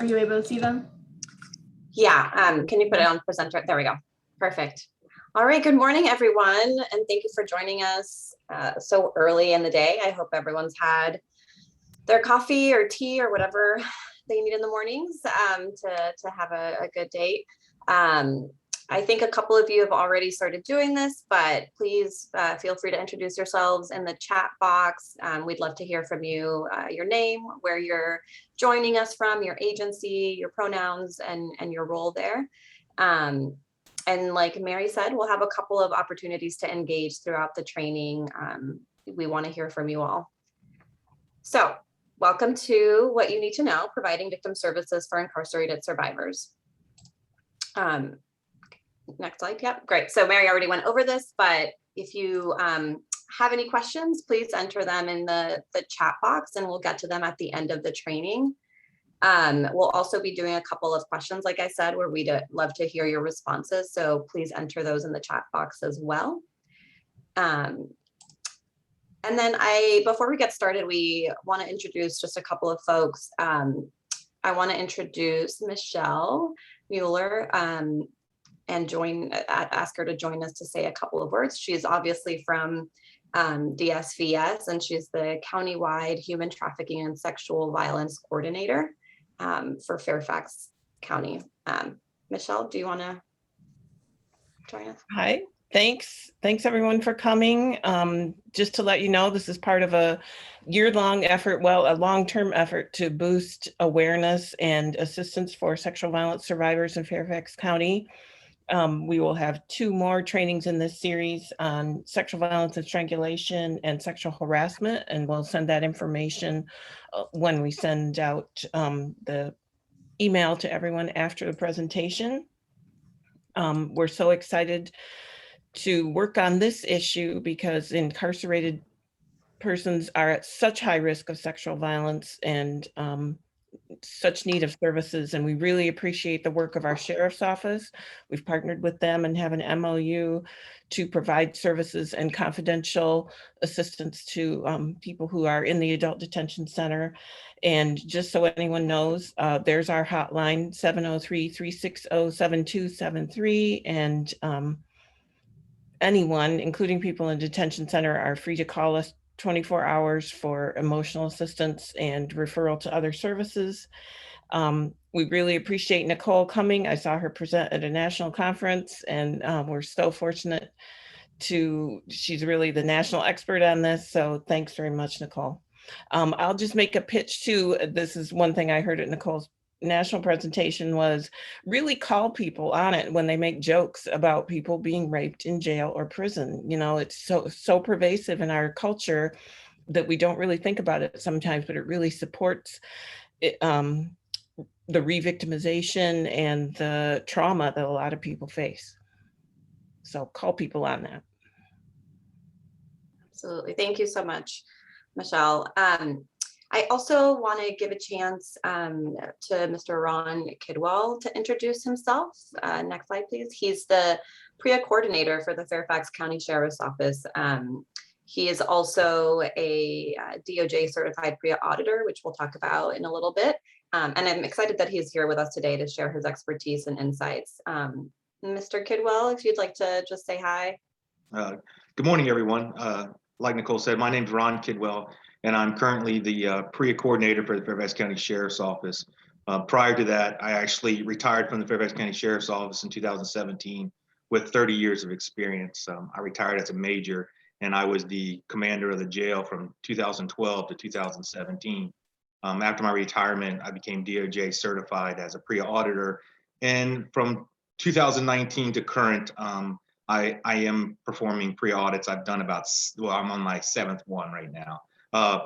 Are you able to see them? Yeah, can you put it on presenter? There we go. Perfect. All right, good morning, everyone, and thank you for joining us so early in the day. I hope everyone's had their coffee or tea or whatever they need in the mornings to have a good day. I think a couple of you have already started doing this, but please feel free to introduce yourselves in the chat box. We'd love to hear from you, your name, where you're joining us from, your agency, your pronouns, and your role there. And like Mary said, we'll have a couple of opportunities to engage throughout the training. We want to hear from you all. So welcome to What You Need to Know, Providing Victim Services for Incarcerated Survivors. Next slide. Yep, great. So Mary already went over this, but if you have any questions, please enter them in the chat box and we'll get to them at the end of the training. We'll also be doing a couple of questions, like I said, where we'd love to hear your responses. So please enter those in the chat box as well. And then before we get started, we want to introduce just a couple of folks. I want to introduce Michelle Mueller and ask her to join us to say a couple of words. She's obviously from DSVS, and she's the countywide human trafficking and sexual violence coordinator for Fairfax County. Michelle, do you want to join us? Hi, thanks everyone for coming. Just to let you know, this is part of a year-long effort, a long-term effort to boost awareness and assistance for sexual violence survivors in Fairfax County. We will have 2 more trainings in this series on sexual violence and strangulation and sexual harassment, and we'll send that information when we send out the email to everyone after the presentation. We're so excited to work on this issue because incarcerated persons are at such high risk of sexual violence and such need of services, and we really appreciate the work of our sheriff's office. We've partnered with them and have an MOU to provide services and confidential assistance to people who are in the adult detention center. And just so anyone knows, there's our hotline, 703-360-7273, and anyone, including people in detention center, are free to call us 24 hours for emotional assistance and referral to other services. We really appreciate Nicole coming. I saw her present at a national conference, and we're so fortunate she's really the national expert on this. So thanks very much, Nicole. I'll just make a pitch too. This is one thing I heard at Nicole's national presentation was really call people on it when they make jokes about people being raped in jail or prison. You know, it's so pervasive in our culture that we don't really think about it sometimes, but it really supports it, the re-victimization and the trauma that a lot of people face. So call people on that. Absolutely. Thank you so much, Michelle. I also want to give a chance to Mr. Ron Kidwell to introduce himself. Next slide, please. He's the PREA coordinator for the Fairfax County Sheriff's Office. He is also a DOJ certified PREA auditor, which we'll talk about in a little bit. And I'm excited that he's here with us today to share his expertise and insights. Mr. Kidwell, if you'd like to just say hi. Good morning, everyone. Like Nicole said, my name is Ron Kidwell, and I'm currently the PREA coordinator for the Fairfax County Sheriff's Office. Prior to that, I actually retired from the Fairfax County Sheriff's Office in 2017 with 30 years of experience. I retired as a major, and I was the commander of the jail from 2012 to 2017. After my retirement, I became DOJ certified as a PREA auditor, and from 2019 to current, I am performing PREA audits. I've done I'm on my 7th one right now.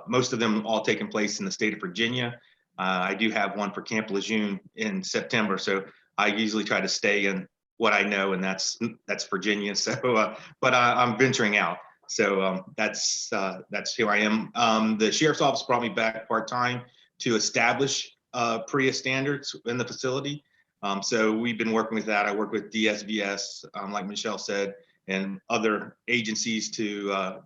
Most of them all taking place in the state of Virginia. I do have one for Camp Lejeune in September, so I usually try to stay in what I know, and that's Virginia. So, but I'm venturing out. So that's who I am. The Sheriff's Office brought me back part-time to establish PREA standards in the facility. So we've been working with that. I work with DSVS, like Michelle said, and other agencies to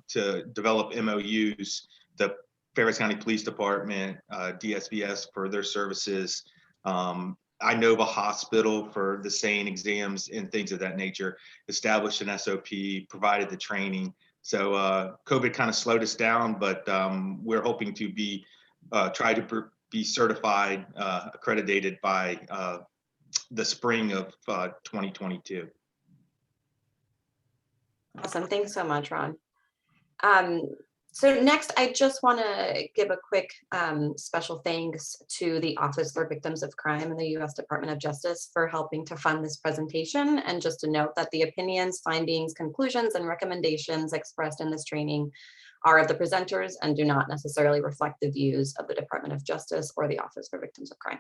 develop MOUs. The Fairfax County Police Department, DSVS for their services, Inova Hospital for the SANE exams and things of that nature, established an SOP, provided the training. So COVID kind of slowed us down, but we're hoping to be try to be certified, accredited by the spring of 2022. Awesome. Thanks so much, Ron. So next, I just want to give a quick special thanks to the Office for Victims of Crime in the U.S. Department of Justice for helping to fund this presentation. And just to note that the opinions, findings, conclusions, and recommendations expressed in this training are of the presenters and do not necessarily reflect the views of the Department of Justice or the Office for Victims of Crime.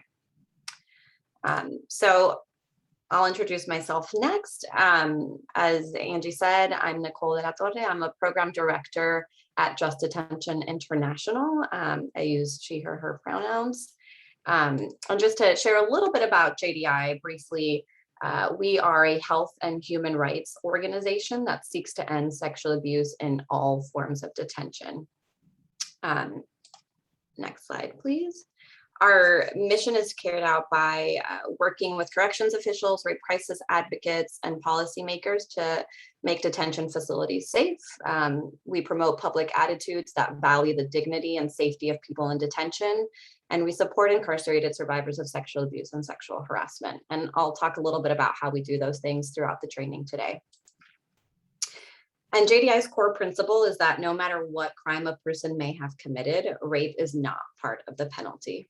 So I'll introduce myself next. As Angie said, I'm Nicole de la Torre. I'm a program director at Detention International. I use she, her pronouns. And just to share a little bit about JDI briefly, we are a health and human rights organization that seeks to end sexual abuse in all forms of detention. Next slide, please. Our mission is carried out by working with corrections officials, rape crisis advocates, and policymakers to make detention facilities safe. We promote public attitudes that value the dignity and safety of people in detention, and we support incarcerated survivors of sexual abuse and sexual harassment. And I'll talk a little bit about how we do those things throughout the training today. And JDI's core principle is that no matter what crime a person may have committed, rape is not part of the penalty.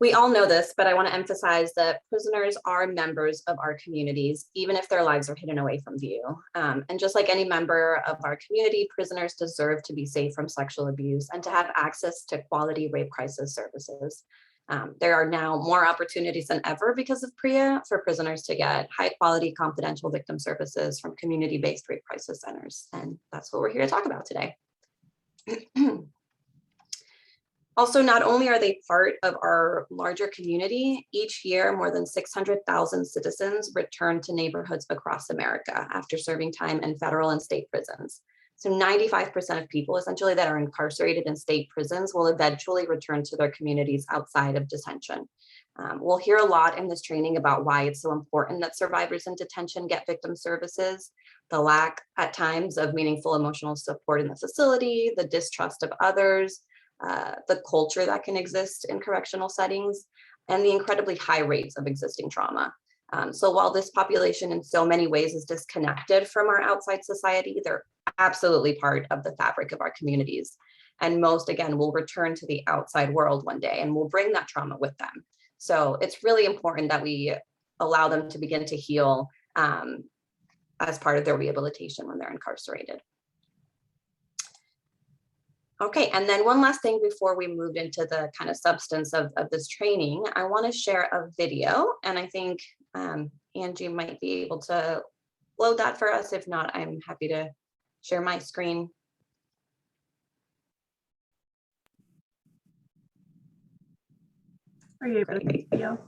We all know this, but I want to emphasize that prisoners are members of our communities, even if their lives are hidden away from view. And just like any member of our community, prisoners deserve to be safe from sexual abuse and to have access to quality rape crisis services. There are now more opportunities than ever because of PREA for prisoners to get high quality confidential victim services from community-based rape crisis centers. And that's what we're here to talk about today. Also, not only are they part of our larger community, each year more than 600,000 citizens return to neighborhoods across America after serving time in federal and state prisons. So 95% of people essentially that are incarcerated in state prisons will eventually return to their communities outside of detention. We'll hear a lot in this training about why it's so important that survivors in detention get victim services, the lack at times of meaningful emotional support in the facility, the distrust of others, the culture that can exist in correctional settings, and the incredibly high rates of existing trauma. So while this population in so many ways is disconnected from our outside society, they're absolutely part of the fabric of our communities. And most, again, will return to the outside world one day and will bring that trauma with them. So it's really important that we allow them to begin to heal as part of their rehabilitation when they're incarcerated. Okay, and then one last thing before we move into the kind of substance of this training, I want to share a video, and I think Angie might be able to load that for us. If not, I'm happy to share my screen. Are you able to see the video?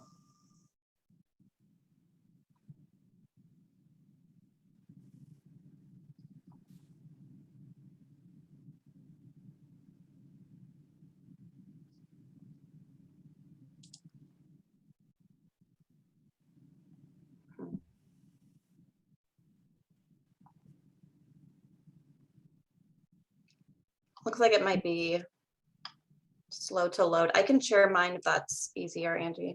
Looks like it might be slow to load. I can share mine if that's easier, Angie.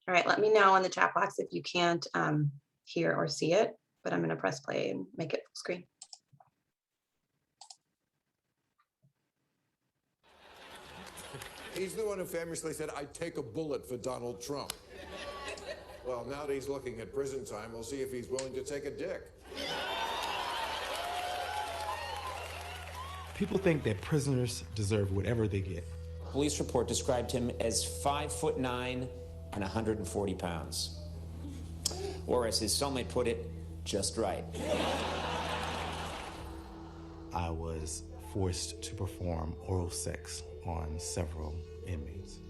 All right, let me know in the chat box if you can't hear or see it, but I'm going to press play and make it full screen. He's the one who famously said, "I'd take a bullet for Donald Trump." Well, now that he's looking at prison time, we'll see if he's willing to take a dick. People think that prisoners deserve whatever they get. Police report described him as 5'9" and 140 pounds. Or as his cellmate put it, just right. I was forced to perform oral sex on several inmates.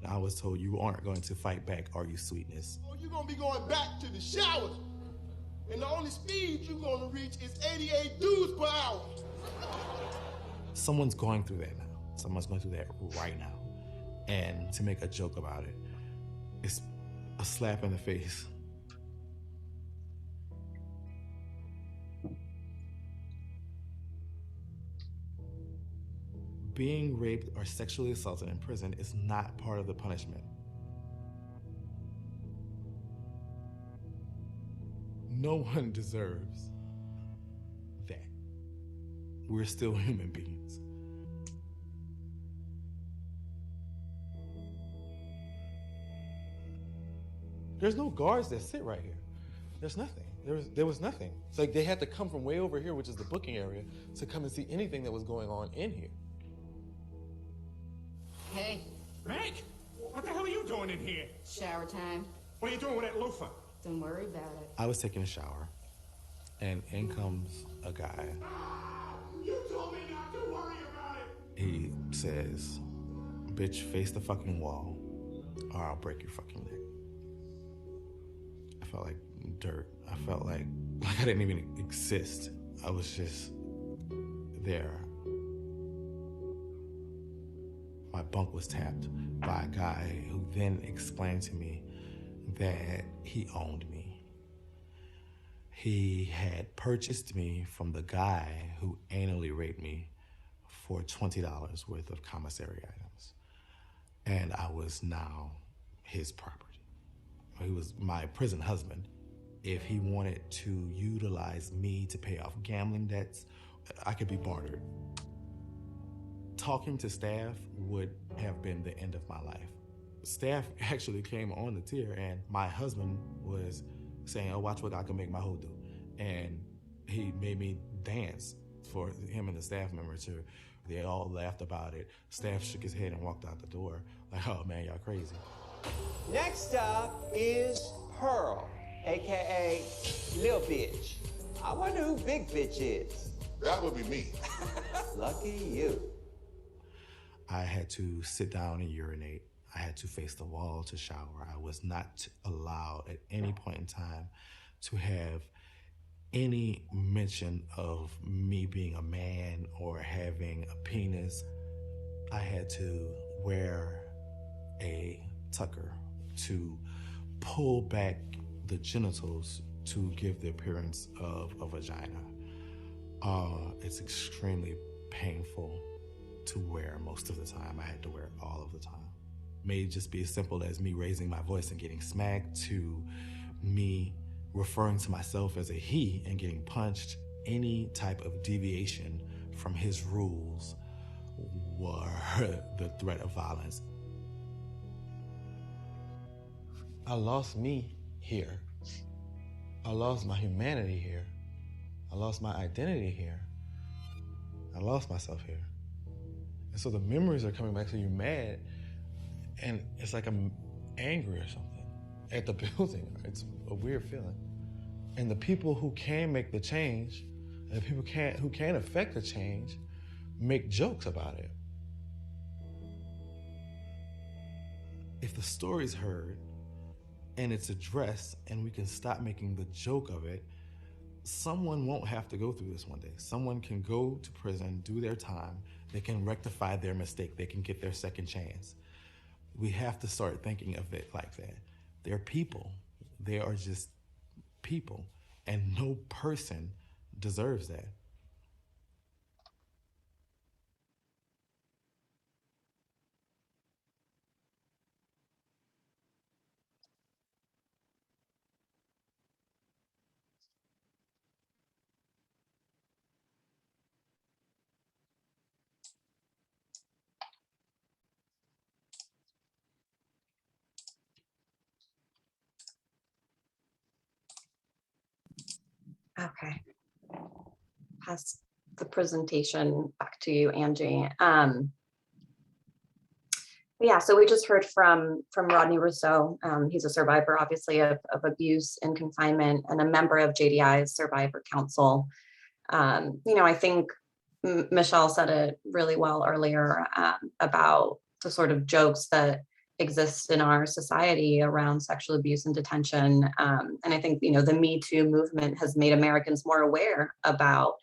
I was told, you aren't going to fight back, are you, sweetness? Oh, you're gonna be going back to the showers. And the only speed you're gonna reach is 88 dudes per hour. Someone's going through that now. Someone's going through that right now. And to make a joke about it, it's a slap in the face. Being raped or sexually assaulted in prison is not part of the punishment. No one deserves that. We're still human beings. There's no guards that sit right here. There's nothing. There was nothing. It's like they had to come from way over here, which is the booking area, to come and see anything that was going on in here. Hey, Meg, what the hell are you doing in here? shower time. What are you doing with that loofah? Don't worry about it. I was taking a shower, and in comes a guy. You told me not to worry about it. He says, bitch, face the fucking wall, or I'll break your fucking neck. I felt like dirt. I felt like I didn't even exist. I was just there. My bunk was tapped by a guy who then explained to me that he owned me. He had purchased me from the guy who anally raped me for $20 worth of commissary items. And I was now his property. He was my prison husband. If he wanted to utilize me to pay off gambling debts, I could be bartered. Talking to staff would have been the end of my life. Staff actually came on the tier, and my husband was saying, oh, watch what I can make my hoe do. And he made me dance for him and the staff member too. They all laughed about it. Staff shook his head and walked out the door. Like, oh man, y'all crazy. Next up is Pearl, AKA Lil Bitch. I wonder who Big Bitch is. That would be me. Lucky you. I had to sit down and urinate. I had to face the wall to shower. I was not allowed at any point in time to have any mention of me being a man or having a penis. I had to wear a tucker to pull back the genitals to give the appearance of a vagina. It's extremely painful to wear most of the time. I had to wear it all of the time. May just be as simple as me raising my voice and getting smacked to me referring to myself as a he and getting punched. Any type of deviation from his rules were the threat of violence. I lost me here. I lost my humanity here. I lost my identity here. I lost myself here. And so the memories are coming back, so you're mad, and it's like I'm angry or something at the building. It's a weird feeling. And the people who can make the change, and the people who can affect the change, make jokes about it. If the story's heard and it's addressed and we can stop making the joke of it, someone won't have to go through this one day. Someone can go to prison, do their time, they can rectify their mistake, they can get their second chance. We have to start thinking of it like that. They're people. They are just people, and no person deserves that. Okay. Pass the presentation back to you, Angie. Yeah, so we just heard from Rodney Rousseau. He's a survivor, obviously, of abuse and confinement and a member of JDI's Survivor Council. I think Michelle said it really well earlier about the sort of jokes that exist in our society around sexual abuse and detention. And I think, the Me Too movement has made Americans more aware about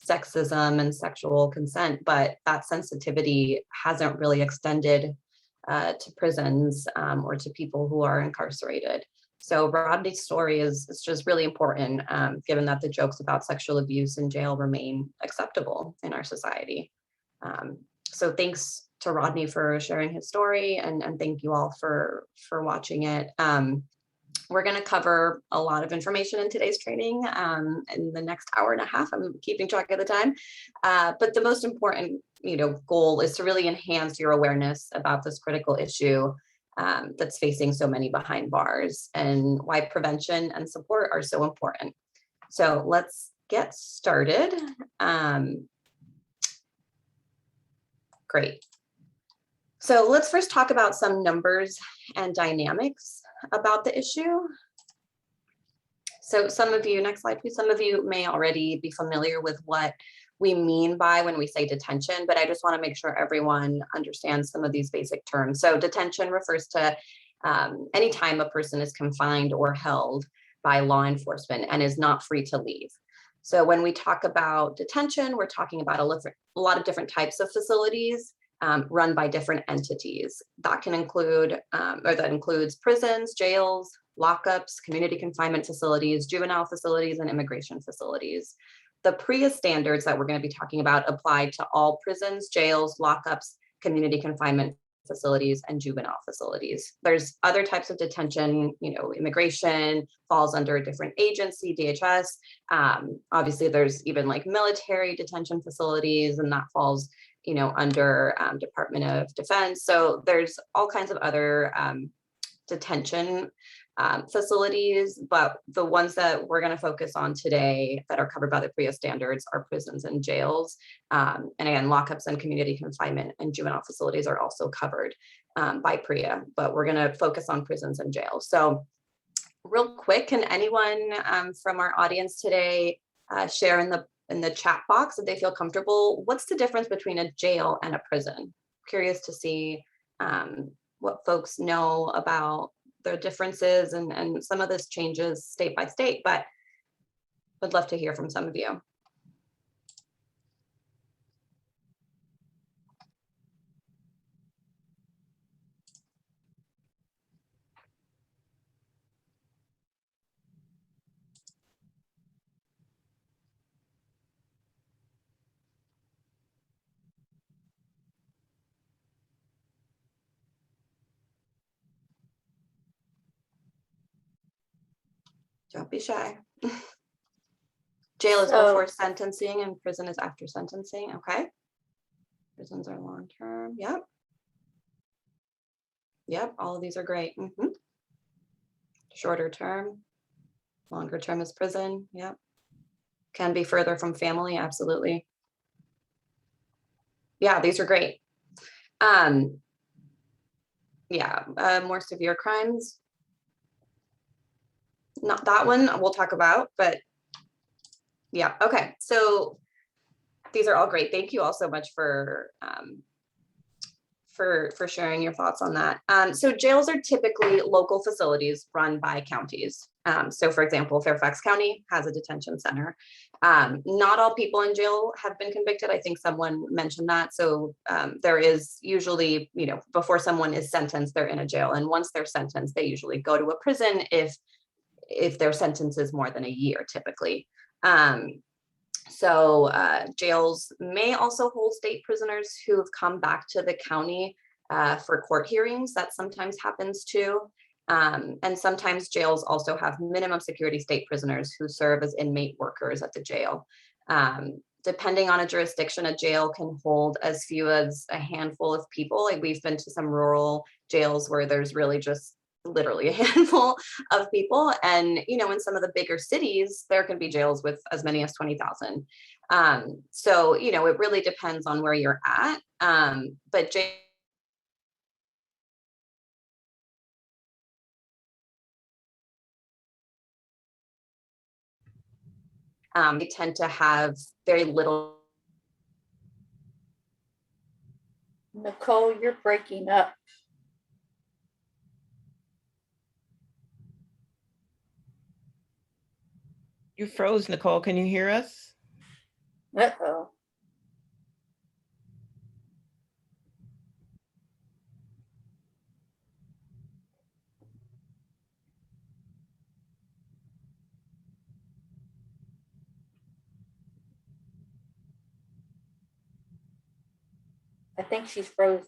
sexism and sexual consent, but that sensitivity hasn't really extended to prisons or to people who are incarcerated. So Rodney's story is just really important, given that the jokes about sexual abuse in jail remain acceptable in our society. So thanks to Rodney for sharing his story, and thank you all for watching it. We're going to cover a lot of information in today's training in the next hour and a half. I'm keeping track of the time. But the most important, goal is to really enhance your awareness about this critical issue that's facing so many behind bars, and why prevention and support are so important. So let's get started. Great. So let's first talk about some numbers and dynamics about the issue. So some of you, next slide please, some of you may already be familiar with what we mean by when we say detention, but I just want to make sure everyone understands some of these basic terms. So detention refers to any time a person is confined or held by law enforcement and is not free to leave. So when we talk about detention, we're talking about a lot of different types of facilities run by different entities. That can include, that includes prisons, jails, lockups, community confinement facilities, juvenile facilities, and immigration facilities. The PREA standards that we're going to be talking about apply to all prisons, jails, lockups, community confinement facilities, and juvenile facilities. There's other types of detention, immigration falls under a different agency, DHS. Obviously, there's even like military detention facilities, and that falls, under Department of Defense. So there's all kinds of other detention facilities, but the ones that we're going to focus on today that are covered by the PREA standards are prisons and jails. And again, lockups and community confinement and juvenile facilities are also covered by PREA, but we're going to focus on prisons and jails. So real quick, can anyone from our audience today share in the chat box if they feel comfortable, what's the difference between a jail and a prison? Curious to see what folks know about the differences, and some of this changes state by state, but would love to hear from some of you. Don't be shy. Jail is before sentencing and prison is after sentencing. Okay. Prisons are long-term. Yep. Yep. All of these are great. Shorter term, longer term is prison. Yep. Can be further from family. Absolutely. Yeah, these are great. More severe crimes. Not that one we'll talk about, but yeah, okay. So these are all great. Thank you all so much for sharing your thoughts on that. So jails are typically local facilities run by counties. So for example, Fairfax County has a detention center. Not all people in jail have been convicted. I think someone mentioned that. So there is usually, before someone is sentenced, they're in a jail. And once they're sentenced, they usually go to a prison if their sentence is more than a year, typically. Jails may also hold state prisoners who have come back to the county for court hearings. That sometimes happens too. And sometimes jails also have minimum security state prisoners who serve as inmate workers at the jail. Depending on a jurisdiction, a jail can hold as few as a handful of people. Like we've been to some rural jails where there's really just literally a handful of people. And, in some of the bigger cities, there can be jails with as many as 20,000. So, it really depends on where you're at. But They tend to have very little. Nicole, you're breaking up. You froze, Nicole. Can you hear us? Uh-oh. I think she's frozen.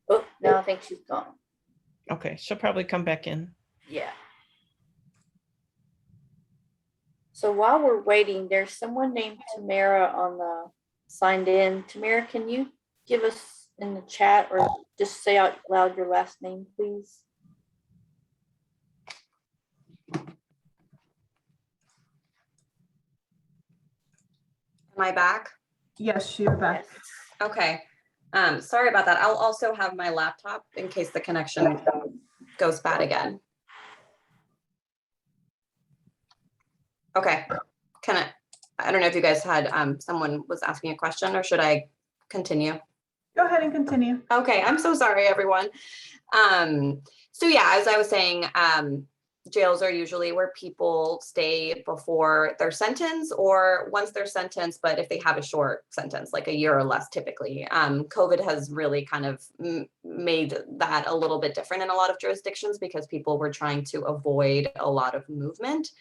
Oh, now I think she's gone. Okay, she'll probably come back in. Yeah. So while we're waiting, there's someone named Tamara on the signed in. Tamara, can you give us in the chat or just say out loud your last name, please? Am I back? Yes, you're back. Okay. Sorry about that. I'll also have my laptop in case the connection goes bad again. Okay. I don't know if you guys had, someone was asking a question, or should I continue? Go ahead and continue. Okay. I'm so sorry, everyone. So yeah, as I was saying, jails are usually where people stay before their sentence or once they're sentenced, but if they have a short sentence, like a year or less typically. COVID has really kind of made that a little bit different in a lot of jurisdictions because people were trying to avoid a lot of movement.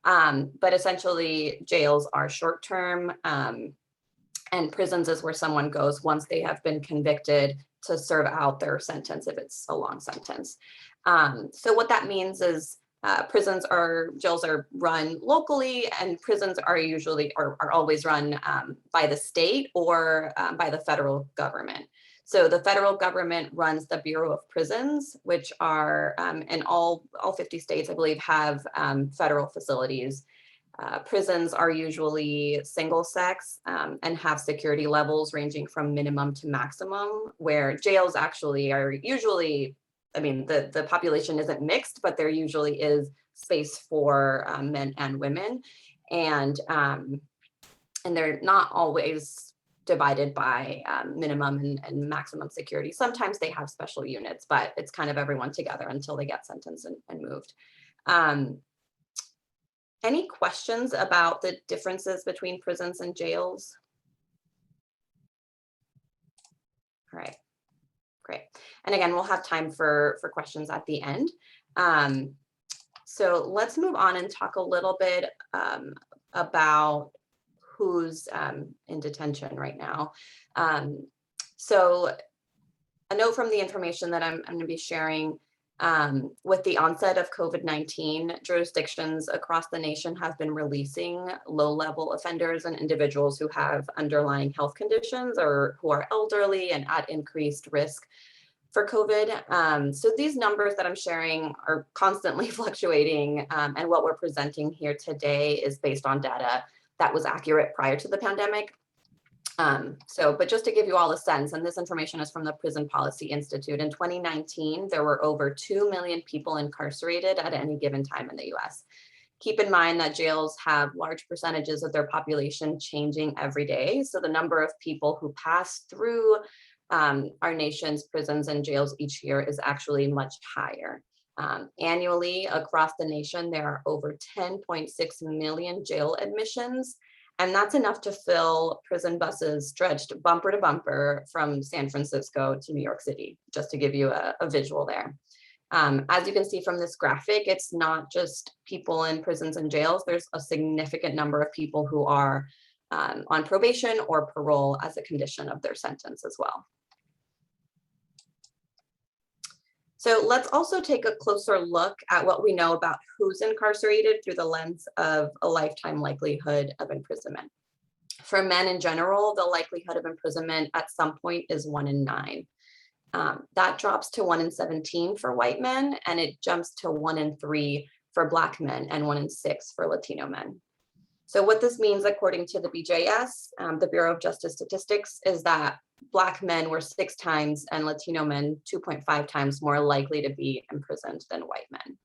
But essentially jails are short term, and prisons is where someone goes once they have been convicted to serve out their sentence if it's a long sentence. So what that means is jails are run locally, and prisons are usually are always run by the state or by the federal government. So the federal government runs the Bureau of Prisons, which are in all 50 states, I believe, have federal facilities. Prisons are usually single sex and have security levels ranging from minimum to maximum, where jails actually are usually, I mean, the population isn't mixed, but there usually is space for men and women. And they're not always divided by minimum and maximum security. Sometimes they have special units, but it's kind of everyone together until they get sentenced and moved. Any questions about the differences between prisons and jails? All right, great. And again, we'll have time for questions at the end. So let's move on and talk a little bit about who's in detention right now. So a note from the information that I'm going to be sharing, with the onset of COVID-19, jurisdictions across the nation have been releasing low-level offenders and individuals who have underlying health conditions or who are elderly and at increased risk for COVID. So these numbers that I'm sharing are constantly fluctuating, and what we're presenting here today is based on data that was accurate prior to the pandemic. But just to give you all a sense, and this information is from the Prison Policy Institute, in 2019, there were over 2 million people incarcerated at any given time in the US. Keep in mind that jails have large percentages of their population changing every day. So the number of people who pass through our nation's prisons and jails each year is actually much higher. Annually across the nation, there are over 10.6 million jail admissions. And that's enough to fill prison buses stretched bumper to bumper from San Francisco to New York City, just to give you a visual there. As you can see from this graphic, it's not just people in prisons and jails. There's a significant number of people who are on probation or parole as a condition of their sentence as well. So let's also take a closer look at what we know about who's incarcerated through the lens of a lifetime likelihood of imprisonment. For men in general, the likelihood of imprisonment at some point is 1 in 9. That drops to 1 in 17 for white men, and it jumps to 1 in 3 for Black men and 1 in 6 for Latino men. So what this means, according to the BJS, the Bureau of Justice Statistics, is that Black men were 6 times and Latino men 2.5 times more likely to be imprisoned than white men.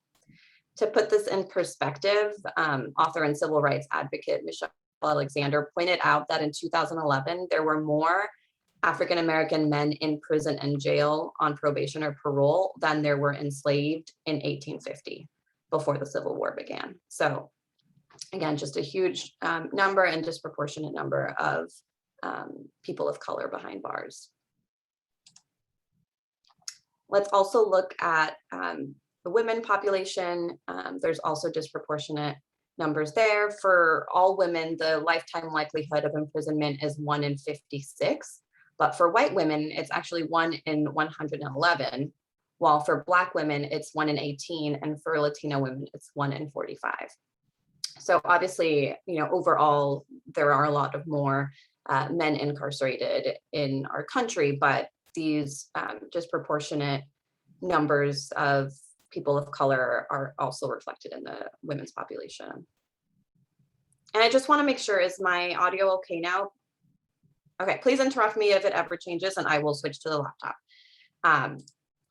To put this in perspective, author and civil rights advocate Michelle Alexander pointed out that in 2011, there were more African-American men in prison and jail on probation or parole than there were enslaved in 1850, before the Civil War began. So again, just a huge number and disproportionate number of people of color behind bars. Let's also look at the women population. There's also disproportionate numbers there. For all women, the lifetime likelihood of imprisonment is 1 in 56. But for white women, it's actually 1 in 111, while for Black women, it's 1 in 18, and for Latino women, it's 1 in 45. So obviously, overall, there are a lot of more men incarcerated in our country, but these disproportionate numbers of people of color are also reflected in the women's population. And I just want to make sure, is my audio okay now? Okay, please interrupt me if it ever changes and I will switch to the laptop.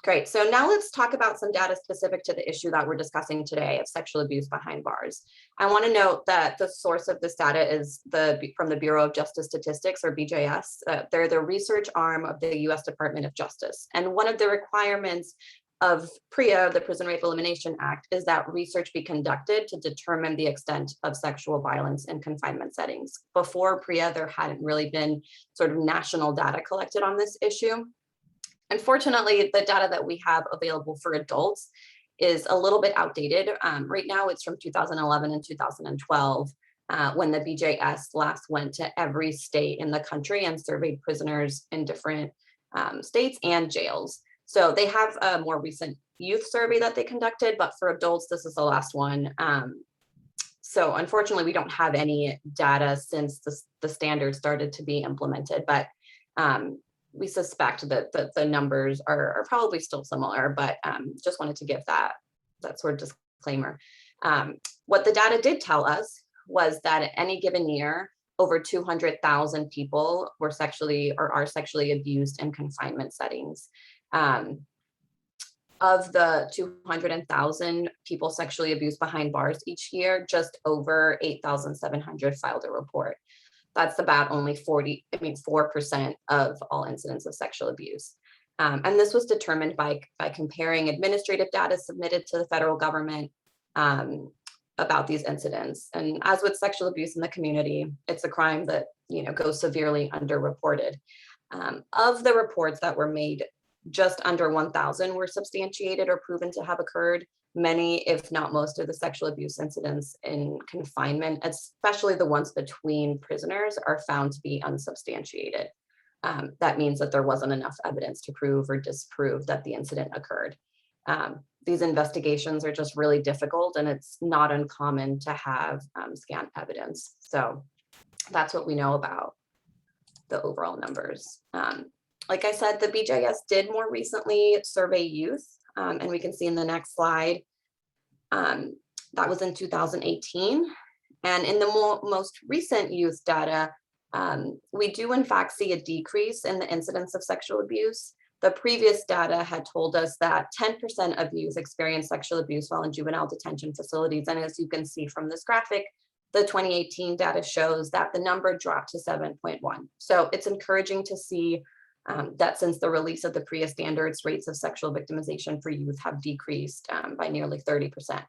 Great, so now let's talk about some data specific to the issue that we're discussing today of sexual abuse behind bars. I want to note that the source of this data is from the Bureau of Justice Statistics, or BJS. They're the research arm of the US Department of Justice. And one of the requirements of PREA, the Prison Rape Elimination Act, is that research be conducted to determine the extent of sexual violence in confinement settings. Before PREA, there hadn't really been sort of national data collected on this issue. Unfortunately, the data that we have available for adults is a little bit outdated. Right now, it's from 2011 and 2012, when the BJS last went to every state in the country and surveyed prisoners in different states and jails. So they have a more recent youth survey that they conducted, but for adults, this is the last one. So unfortunately, we don't have any data since the standards started to be implemented, but we suspect that the numbers are probably still similar, but just wanted to give that sort of disclaimer. What the data did tell us was that at any given year, over 200,000 people were sexually or are sexually abused in confinement settings. Of the 200,000 people sexually abused behind bars each year, just over 8,700 filed a report. That's about only 4% of all incidents of sexual abuse. And this was determined by comparing administrative data submitted to the federal government about these incidents. And as with sexual abuse in the community, it's a crime that goes severely underreported. Of the reports that were made, just under 1,000 were substantiated or proven to have occurred. Many, if not most, of the sexual abuse incidents in confinement, especially the ones between prisoners, are found to be unsubstantiated. That means that there wasn't enough evidence to prove or disprove that the incident occurred. These investigations are just really difficult, and it's not uncommon to have scant evidence. So that's what we know about the overall numbers. Like I said, the BJS did more recently survey youth, and we can see in the next slide, that was in 2018. And in the most recent youth data, we do in fact see a decrease in the incidence of sexual abuse. The previous data had told us that 10% of youth experience sexual abuse while in juvenile detention facilities. And as you can see from this graphic, the 2018 data shows that the number dropped to 7.1. So it's encouraging to see that since the release of the PREA standards, rates of sexual victimization for youth have decreased by nearly 30%.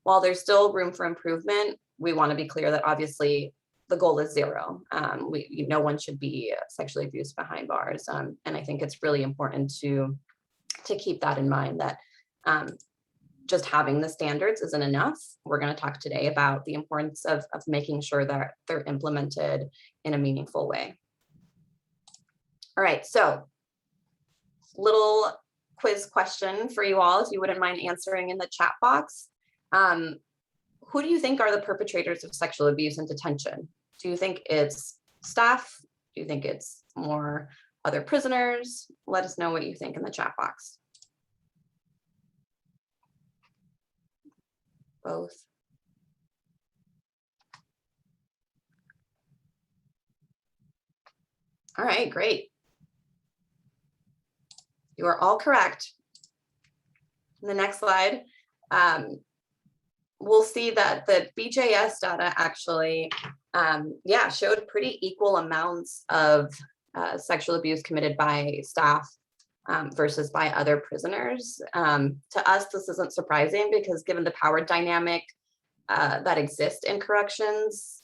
While there's still room for improvement, we want to be clear that obviously the goal is zero. No one should be sexually abused behind bars. And I think it's really important to keep that in mind, that just having the standards isn't enough. We're going to talk today about the importance of making sure that they're implemented in a meaningful way. All right, so little quiz question for you all, if you wouldn't mind answering in the chat box. Who do you think are the perpetrators of sexual abuse in detention? Do you think it's staff? Do you think it's more other prisoners? Let us know what you think in the chat box. Both. All right, great. You are all correct. The next slide. we'll see that the BJS data actually, showed pretty equal amounts of sexual abuse committed by staff versus by other prisoners. To us, this isn't surprising because given the power dynamic that exists in corrections,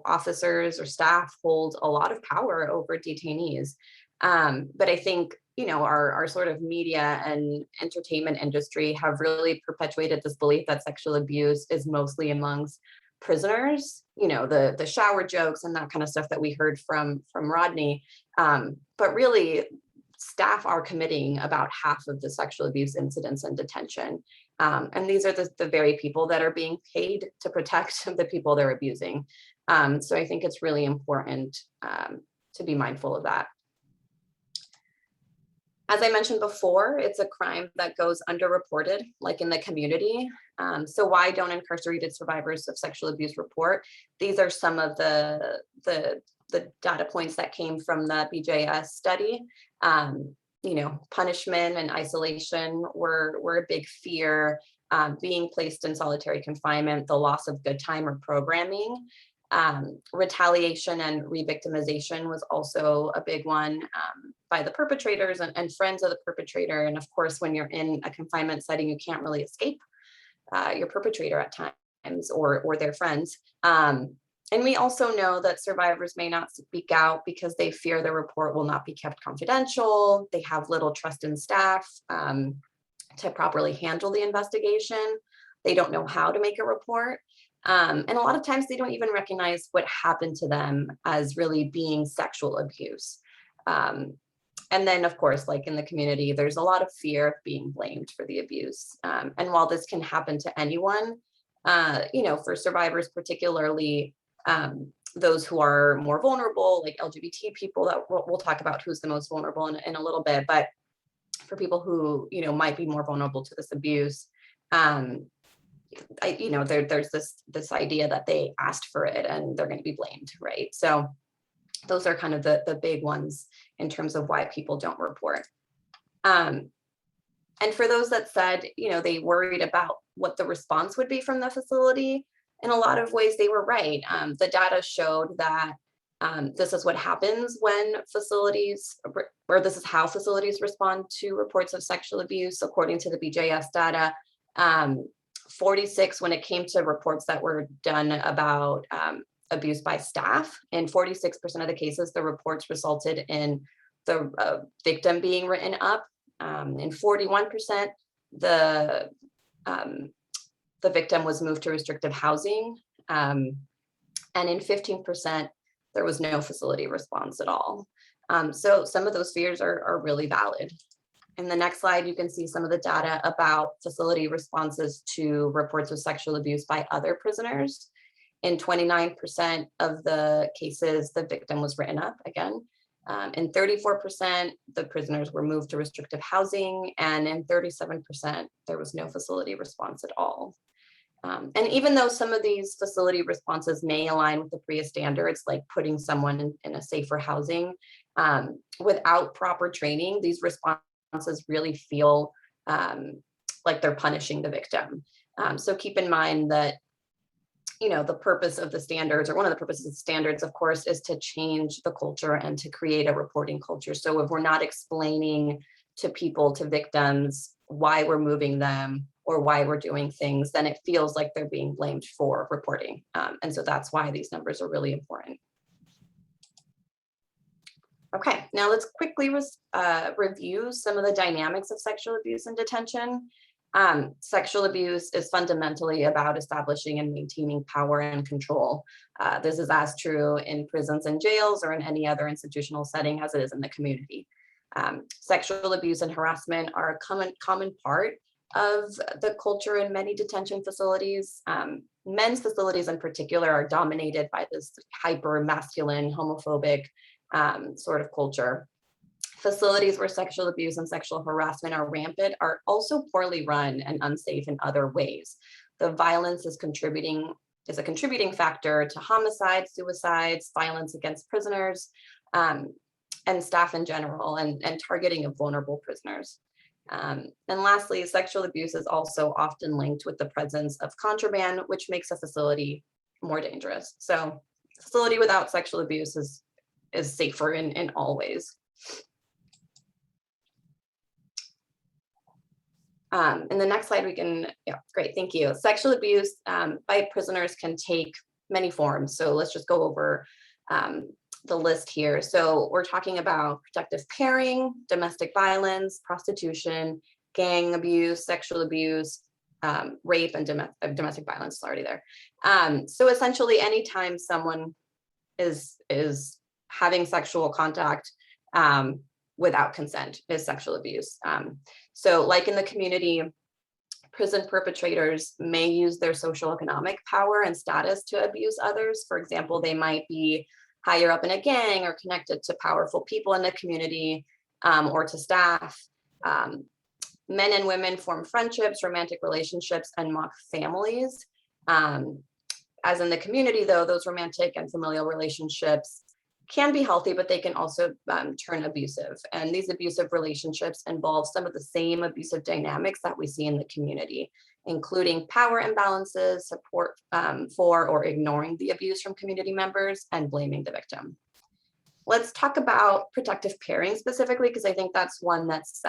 officers or staff hold a lot of power over detainees. But I think, our sort of media and entertainment industry have really perpetuated this belief that sexual abuse is mostly amongst prisoners, the shower jokes and that kind of stuff that we heard from Rodney. But really, staff are committing about half of the sexual abuse incidents in detention. And these are the very people that are being paid to protect the people they're abusing. So I think it's really important to be mindful of that. As I mentioned before, it's a crime that goes underreported, like in the community. So why don't incarcerated survivors of sexual abuse report? These are some of the data points that came from the BJS study. Punishment and isolation were a big fear. Being placed in solitary confinement, the loss of good time or programming. Retaliation and re-victimization was also a big one by the perpetrators and friends of the perpetrator. And of course, when you're in a confinement setting, you can't really escape your perpetrator at times or their friends. And we also know that survivors may not speak out because they fear their report will not be kept confidential. They have little trust in staff to properly handle the investigation. They don't know how to make a report. And a lot of times they don't even recognize what happened to them as really being sexual abuse. And then, of course, like in the community, there's a lot of fear of being blamed for the abuse. And while this can happen to anyone, for survivors, particularly those who are more vulnerable, like LGBT people, that we'll talk about who's the most vulnerable in a little bit. But for people who, might be more vulnerable to this abuse, there's this idea that they asked for it and they're going to be blamed, right? So those are kind of the big ones in terms of why people don't report. And for those that said, they worried about what the response would be from the facility, in a lot of ways they were right. The data showed that this is what happens when facilities, or this is how facilities respond to reports of sexual abuse, according to the BJS data. 46 when it came to reports that were done about abuse by staff. In 46% of the cases, the reports resulted in the victim being written up. In 41%, the victim was moved to restrictive housing. And in 15%, there was no facility response at all. So some of those fears are really valid. In the next slide, you can see some of the data about facility responses to reports of sexual abuse by other prisoners. In 29% of the cases, the victim was written up again. In 34%, the prisoners were moved to restrictive housing, and in 37%, there was no facility response at all. And even though some of these facility responses may align with the PREA standards, like putting someone in a safer housing, without proper training, these responses really feel like they're punishing the victim. So keep in mind that, the purpose of the standards, or one of the purposes of the standards, of course, is to change the culture and to create a reporting culture. So if we're not explaining to people, to victims, why we're moving them or why we're doing things, then it feels like they're being blamed for reporting. And so that's why these numbers are really important. Okay, now let's quickly review some of the dynamics of sexual abuse in detention. Sexual abuse is fundamentally about establishing and maintaining power and control. This is as true in prisons and jails or in any other institutional setting as it is in the community. Sexual abuse and harassment are a common part of the culture in many detention facilities. Men's facilities in particular are dominated by this hyper masculine, homophobic sort of culture. Facilities where sexual abuse and sexual harassment are rampant are also poorly run and unsafe in other ways. The violence is a contributing factor to homicides, suicides, violence against prisoners, and staff in general, and targeting of vulnerable prisoners. And lastly, sexual abuse is also often linked with the presence of contraband, which makes a facility more dangerous. So facility without sexual abuse is safer in all ways. In the next slide, we can, yeah, great, thank you. Sexual abuse by prisoners can take many forms. So let's just go over the list here. So we're talking about protective pairing, domestic violence, prostitution, gang abuse, sexual abuse, rape, and domestic violence is already there. So essentially, anytime someone is having sexual contact without consent is sexual abuse. So like in the community, prison perpetrators may use their social economic power and status to abuse others. For example, they might be higher up in a gang or connected to powerful people in the community or to staff. Men and women form friendships, romantic relationships, and mock families. As in the community, though, those romantic and familial relationships can be healthy, but they can also turn abusive. And these abusive relationships involve some of the same abusive dynamics that we see in the community, including power imbalances, support for or ignoring the abuse from community members, and blaming the victim. Let's talk about protective pairing specifically, because I think that's one that's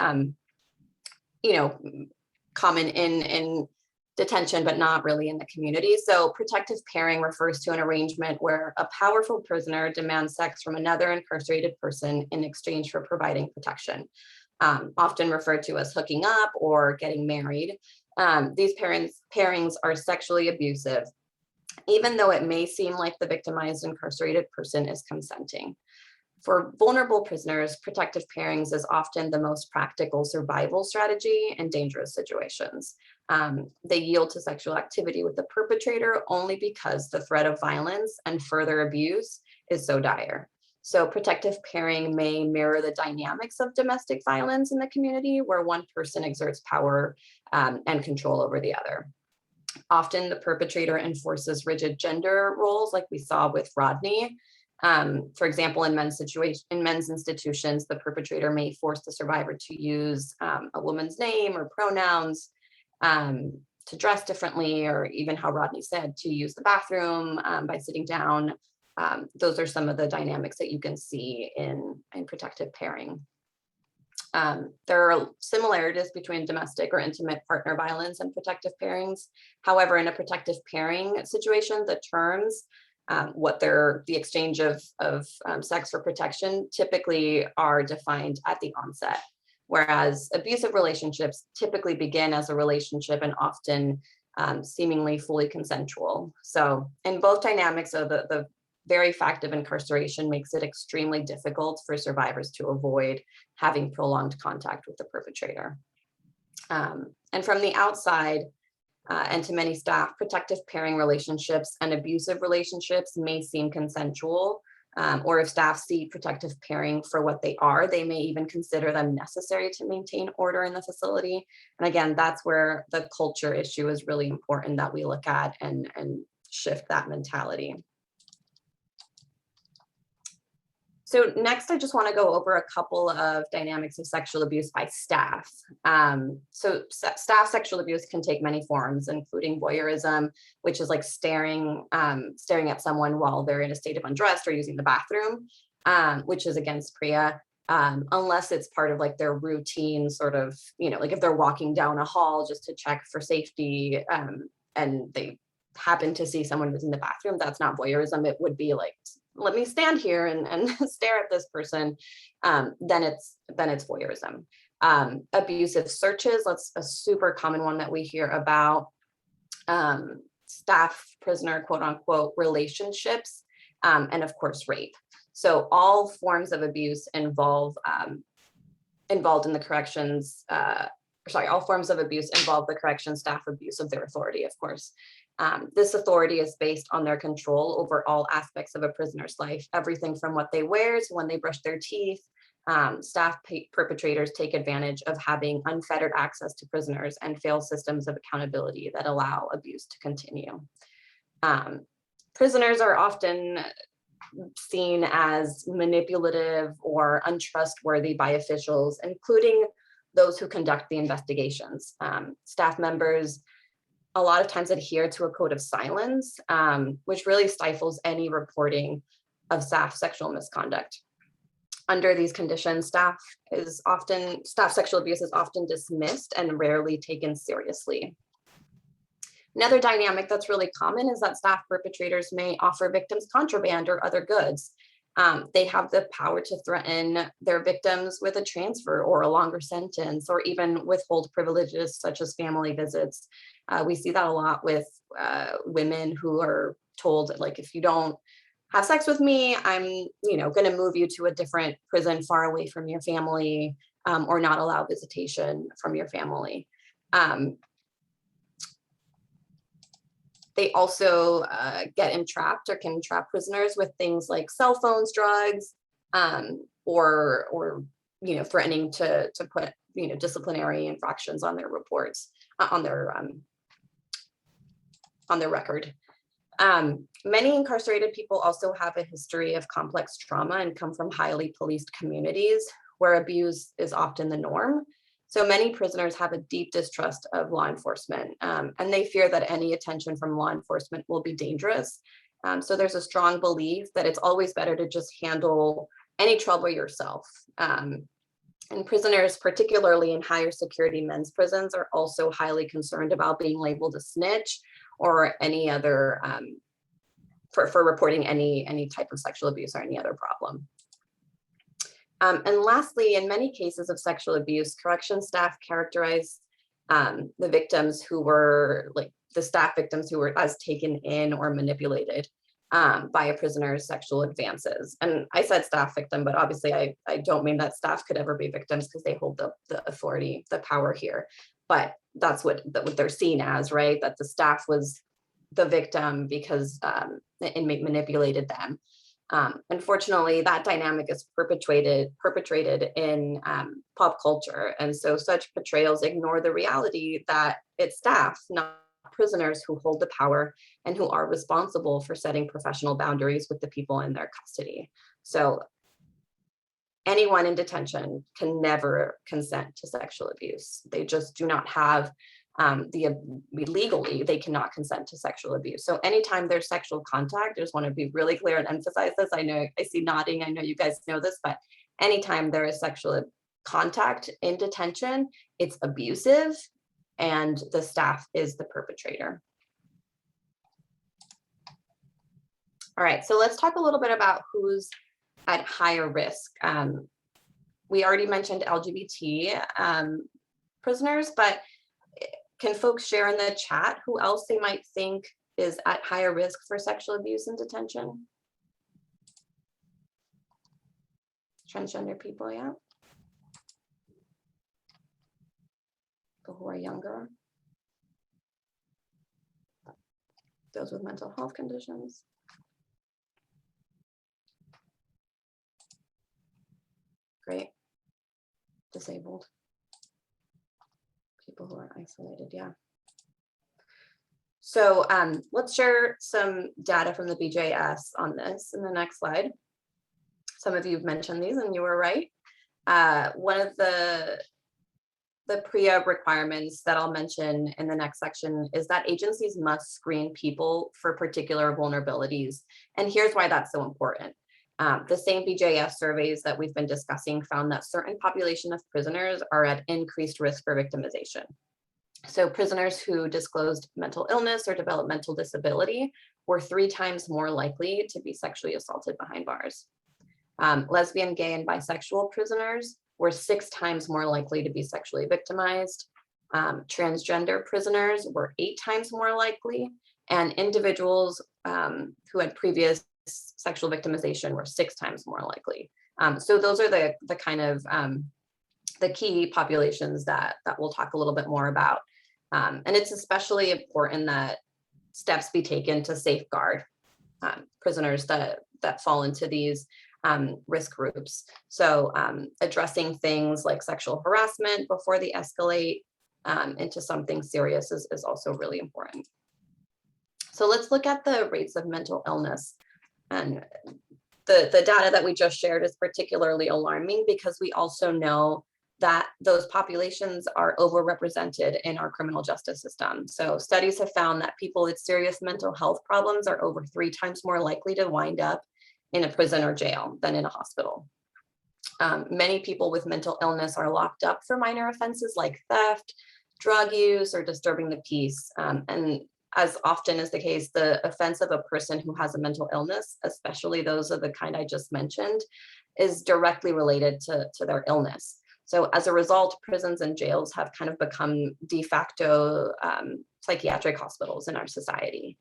common in detention, but not really in the community. So protective pairing refers to an arrangement where a powerful prisoner demands sex from another incarcerated person in exchange for providing protection, often referred to as hooking up or getting married. These pairings are sexually abusive, even though it may seem like the victimized incarcerated person is consenting. For vulnerable prisoners, protective pairings is often the most practical survival strategy in dangerous situations. They yield to sexual activity with the perpetrator only because the threat of violence and further abuse is so dire. So protective pairing may mirror the dynamics of domestic violence in the community, where one person exerts power and control over the other. Often the perpetrator enforces rigid gender roles, like we saw with Rodney. For example, in men's institutions, the perpetrator may force the survivor to use a woman's name or pronouns, to dress differently, or even how Rodney said, to use the bathroom by sitting down. Those are some of the dynamics that you can see in protective pairing. There are similarities between domestic or intimate partner violence and protective pairings. However, in a protective pairing situation, the terms, the exchange of sex for protection typically are defined at the onset, whereas abusive relationships typically begin as a relationship and often seemingly fully consensual. So in both dynamics, so the very fact of incarceration makes it extremely difficult for survivors to avoid having prolonged contact with the perpetrator. And from the outside, and to many staff, protective pairing relationships and abusive relationships may seem consensual, or if staff see protective pairing for what they are, they may even consider them necessary to maintain order in the facility. And again, that's where the culture issue is really important that we look at and shift that mentality. So next, I just want to go over a couple of dynamics of sexual abuse by staff. So staff sexual abuse can take many forms, including voyeurism, which is like staring at someone while they're in a state of undressed or using the bathroom, which is against PREA, unless it's part of like their routine sort of, like if they're walking down a hall just to check for safety and they happen to see someone who's in the bathroom, that's not voyeurism. It would be like, let me stand here and stare at this person, then it's voyeurism. Abusive searches, that's a super common one that we hear about. Staff prisoner, quote unquote, relationships, and of course, rape. So all forms of abuse involved in the corrections, all forms of abuse involve the corrections staff abuse of their authority, of course. This authority is based on their control over all aspects of a prisoner's life, everything from what they wear to when they brush their teeth. Staff perpetrators take advantage of having unfettered access to prisoners and fail systems of accountability that allow abuse to continue. Prisoners are often seen as manipulative or untrustworthy by officials, including those who conduct the investigations. Staff members a lot of times adhere to a code of silence, which really stifles any reporting of staff sexual misconduct. Under these conditions, staff sexual abuse is often dismissed and rarely taken seriously. Another dynamic that's really common is that staff perpetrators may offer victims contraband or other goods. They have the power to threaten their victims with a transfer or a longer sentence, or even withhold privileges such as family visits. We see that a lot with women who are told, like, if you don't have sex with me, I'm going to move you to a different prison far away from your family, or not allow visitation from your family. They also get entrapped or can entrap prisoners with things like cell phones, drugs, or threatening to put disciplinary infractions on their reports, on their record. Many incarcerated people also have a history of complex trauma and come from highly policed communities where abuse is often the norm. So many prisoners have a deep distrust of law enforcement, and they fear that any attention from law enforcement will be dangerous. So there's a strong belief that it's always better to just handle any trouble yourself. And prisoners, particularly in higher security men's prisons, are also highly concerned about being labeled a snitch or any other, for reporting any type of sexual abuse or any other problem. And lastly, in many cases of sexual abuse, corrections staff characterize the victims who were, like the staff victims who were as taken in or manipulated by a prisoner's sexual advances. And I said staff victim, but obviously I don't mean that staff could ever be victims because they hold the authority, the power here. But that's what they're seen as, right? That the staff was the victim because the inmate manipulated them. Unfortunately, that dynamic is perpetrated in pop culture. And so such portrayals ignore the reality that it's staff, not prisoners, who hold the power and who are responsible for setting professional boundaries with the people in their custody. So anyone in detention can never consent to sexual abuse. They just do not have legally, they cannot consent to sexual abuse. So anytime there's sexual contact, I just want to be really clear and emphasize this. I know I see nodding, I know you guys know this, but anytime there is sexual contact in detention, it's abusive and the staff is the perpetrator. All right, so let's talk a little bit about who's at higher risk. We already mentioned LGBT prisoners, but can folks share in the chat who else they might think is at higher risk for sexual abuse in detention? Transgender people, yeah. People who are younger. Those with mental health conditions. Great. Disabled. People who are isolated, yeah. So let's share some data from the BJS on this in the next slide. Some of you have mentioned these and you were right. One of the PREA requirements that I'll mention in the next section is that agencies must screen people for particular vulnerabilities. And here's why that's so important. The same BJS surveys that we've been discussing found that certain population of prisoners are at increased risk for victimization. So prisoners who disclosed mental illness or developmental disability were 3 times more likely to be sexually assaulted behind bars. Lesbian, gay, and bisexual prisoners were 6 times more likely to be sexually victimized. Transgender prisoners were 8 times more likely, and individuals who had previous sexual victimization were 6 times more likely. So those are the kind of the key populations that we'll talk a little bit more about. And it's especially important that steps be taken to safeguard prisoners that fall into these risk groups. So addressing things like sexual harassment before they escalate into something serious is also really important. So let's look at the rates of mental illness. And the data that we just shared is particularly alarming because we also know that those populations are overrepresented in our criminal justice system. So studies have found that people with serious mental health problems are over 3 times more likely to wind up in a prison or jail than in a hospital. Many people with mental illness are locked up for minor offenses like theft, drug use, or disturbing the peace. And as often is the case, the offense of a person who has a mental illness, especially those of the kind I just mentioned, is directly related to their illness. So as a result, prisons and jails have kind of become de facto psychiatric hospitals in our society.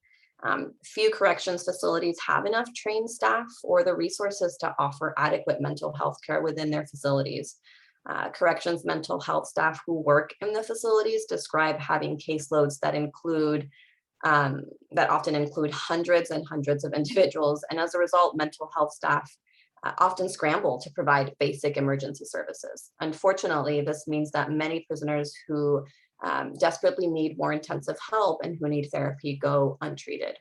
Few corrections facilities have enough trained staff or the resources to offer adequate mental health care within their facilities. Corrections mental health staff who work in the facilities describe having caseloads that often include hundreds and hundreds of individuals. And as a result, mental health staff often scramble to provide basic emergency services. Unfortunately, this means that many prisoners who desperately need more intensive help and who need therapy go untreated.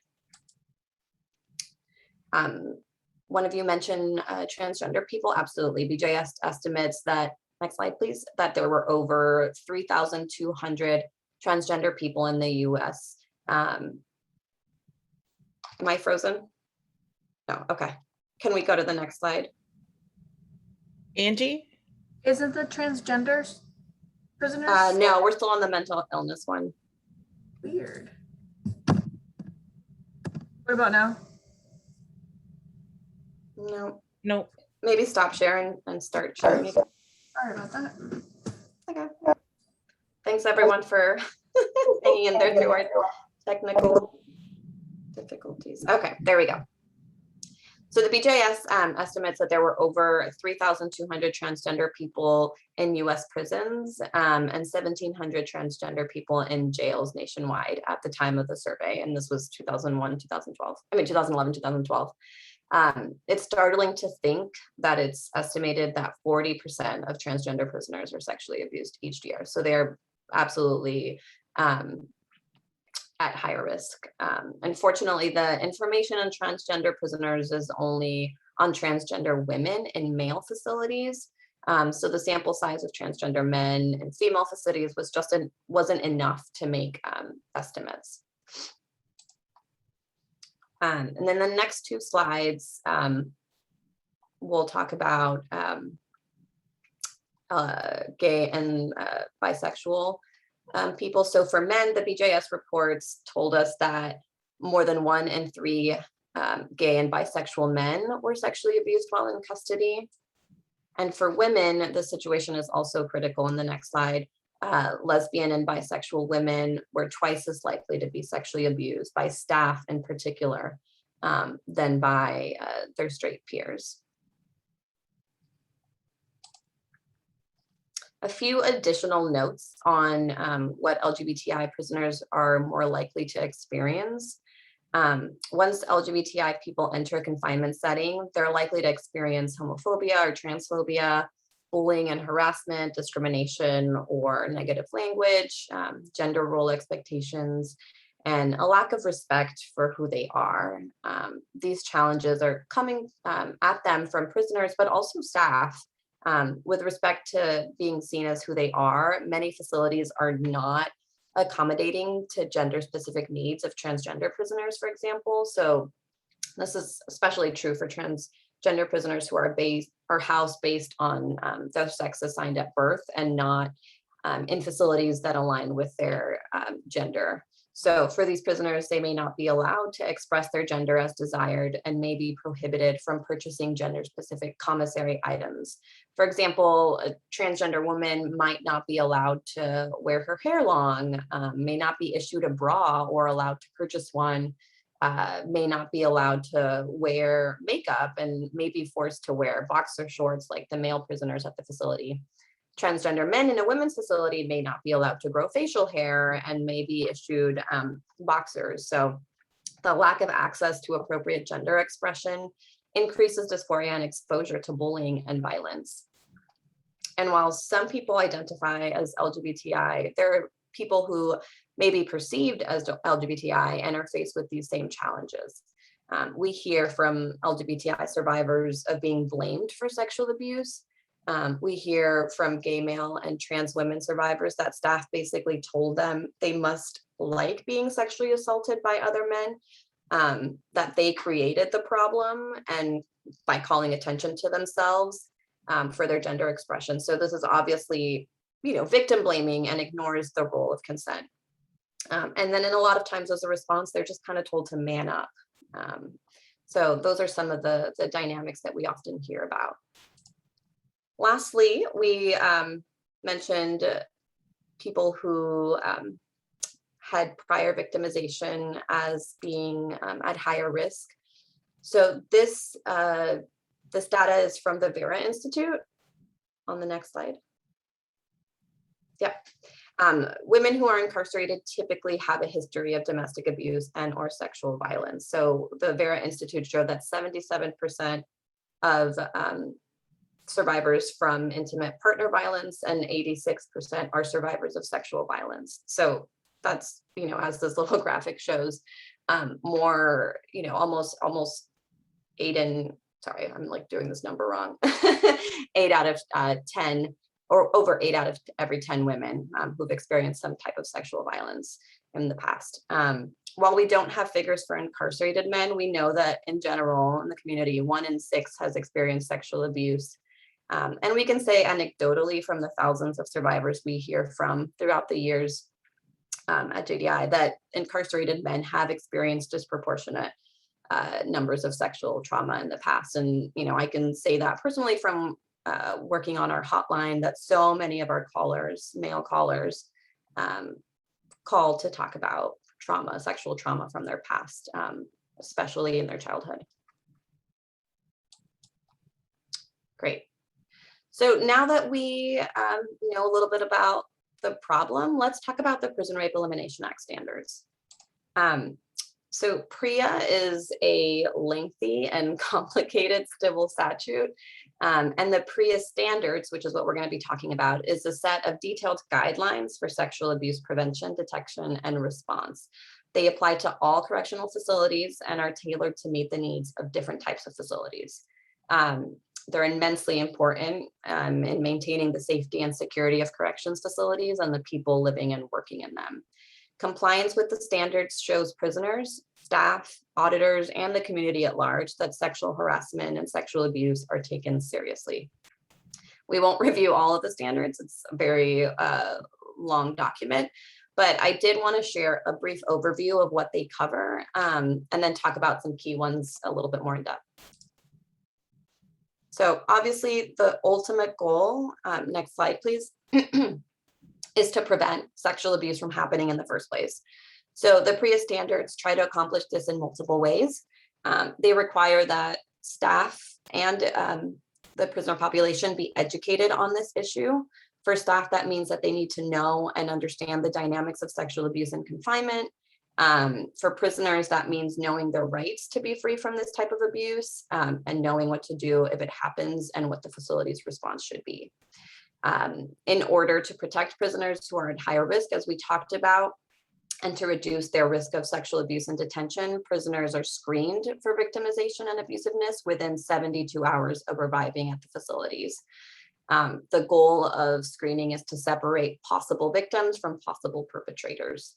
One of you mentioned transgender people. Absolutely. BJS estimates that, next slide please, that there were over 3,200 transgender people in the US. Am I frozen? No, okay. Can we go to the next slide? Angie? Isn't the transgenders prisoners? No, we're still on the mental illness one. Weird. What about now? No. Nope. Maybe stop sharing and start sharing again. Sorry about that. Okay. Thanks everyone for hanging in there through our technical difficulties. Okay, there we go. So the BJS estimates that there were over 3,200 transgender people in US prisons and 1,700 transgender people in jails nationwide at the time of the survey. And this was 2011, 2012. It's startling to think that it's estimated that 40% of transgender prisoners are sexually abused each year. So they're absolutely at higher risk. Unfortunately, the information on transgender prisoners is only on transgender women in male facilities. So the sample size of transgender men and female facilities wasn't enough to make estimates. And then the next 2 slides, we'll talk about gay and bisexual people. So for men, the BJS reports told us that more than 1 in 3 gay and bisexual men were sexually abused while in custody. And for women, the situation is also critical. In the next slide, lesbian and bisexual women were twice as likely to be sexually abused by staff in particular than by their straight peers. A few additional notes on what LGBTI prisoners are more likely to experience. Once LGBTI people enter a confinement setting, they're likely to experience homophobia or transphobia, bullying and harassment, discrimination or negative language, gender role expectations, and a lack of respect for who they are. These challenges are coming at them from prisoners, but also staff. With respect to being seen as who they are, many facilities are not accommodating to gender-specific needs of transgender prisoners, for example. So this is especially true for transgender prisoners who are housed based on their sex assigned at birth and not in facilities that align with their gender. So for these prisoners, they may not be allowed to express their gender as desired and may be prohibited from purchasing gender-specific commissary items. For example, a transgender woman might not be allowed to wear her hair long, may not be issued a bra or allowed to purchase one, may not be allowed to wear makeup and may be forced to wear boxer shorts like the male prisoners at the facility. Transgender men in a women's facility may not be allowed to grow facial hair and may be issued boxers. So the lack of access to appropriate gender expression increases dysphoria and exposure to bullying and violence. And while some people identify as LGBTI, there are people who may be perceived as LGBTI and are faced with these same challenges. We hear from LGBTI survivors of being blamed for sexual abuse. We hear from gay male and trans women survivors that staff basically told them they must like being sexually assaulted by other men, that they created the problem and by calling attention to themselves for their gender expression. So this is obviously, victim blaming and ignores the role of consent. And then in a lot of times as a response, they're just kind of told to man up. So those are some of the dynamics that we often hear about. Lastly, we mentioned people who had prior victimization as being at higher risk. So this data is from the Vera Institute. On the next slide. Yep. Women who are incarcerated typically have a history of domestic abuse and or sexual violence. So the Vera Institute showed that 77% of survivors from intimate partner violence and 86% are survivors of sexual violence. So that's, as this little graphic shows, more, almost 8 and, sorry, I'm like doing this number wrong, 8 out of 10, or over 8 out of every 10 women who've experienced some type of sexual violence in the past. While we don't have figures for incarcerated men, we know that in general in the community, 1 in 6 has experienced sexual abuse. And we can say anecdotally from the thousands of survivors we hear from throughout the years at JDI that incarcerated men have experienced disproportionate numbers of sexual trauma in the past. And, I can say that personally from working on our hotline, that so many of our callers, male callers, call to talk about trauma, sexual trauma from their past, especially in their childhood. Great. So now that we know a little bit about the problem, let's talk about the Prison Rape Elimination Act standards. So PREA is a lengthy and complicated civil statute. And the PREA Standards, which is what we're going to be talking about, is a set of detailed guidelines for sexual abuse prevention, detection, and response. They apply to all correctional facilities and are tailored to meet the needs of different types of facilities. They're immensely important in maintaining the safety and security of corrections facilities and the people living and working in them. Compliance with the standards shows prisoners, staff, auditors, and the community at large that sexual harassment and sexual abuse are taken seriously. We won't review all of the standards. It's a very long document, but I did want to share a brief overview of what they cover and then talk about some key ones a little bit more in depth. So obviously the ultimate goal, next slide, please, is to prevent sexual abuse from happening in the first place. So the PREA standards try to accomplish this in multiple ways. They require that staff and the prisoner population be educated on this issue. For staff, that means that they need to know and understand the dynamics of sexual abuse and confinement. For prisoners, that means knowing their rights to be free from this type of abuse and knowing what to do if it happens and what the facility's response should be. In order to protect prisoners who are at higher risk, as we talked about, and to reduce their risk of sexual abuse in detention, prisoners are screened for victimization and abusiveness within 72 hours of arriving at the facilities. The goal of screening is to separate possible victims from possible perpetrators.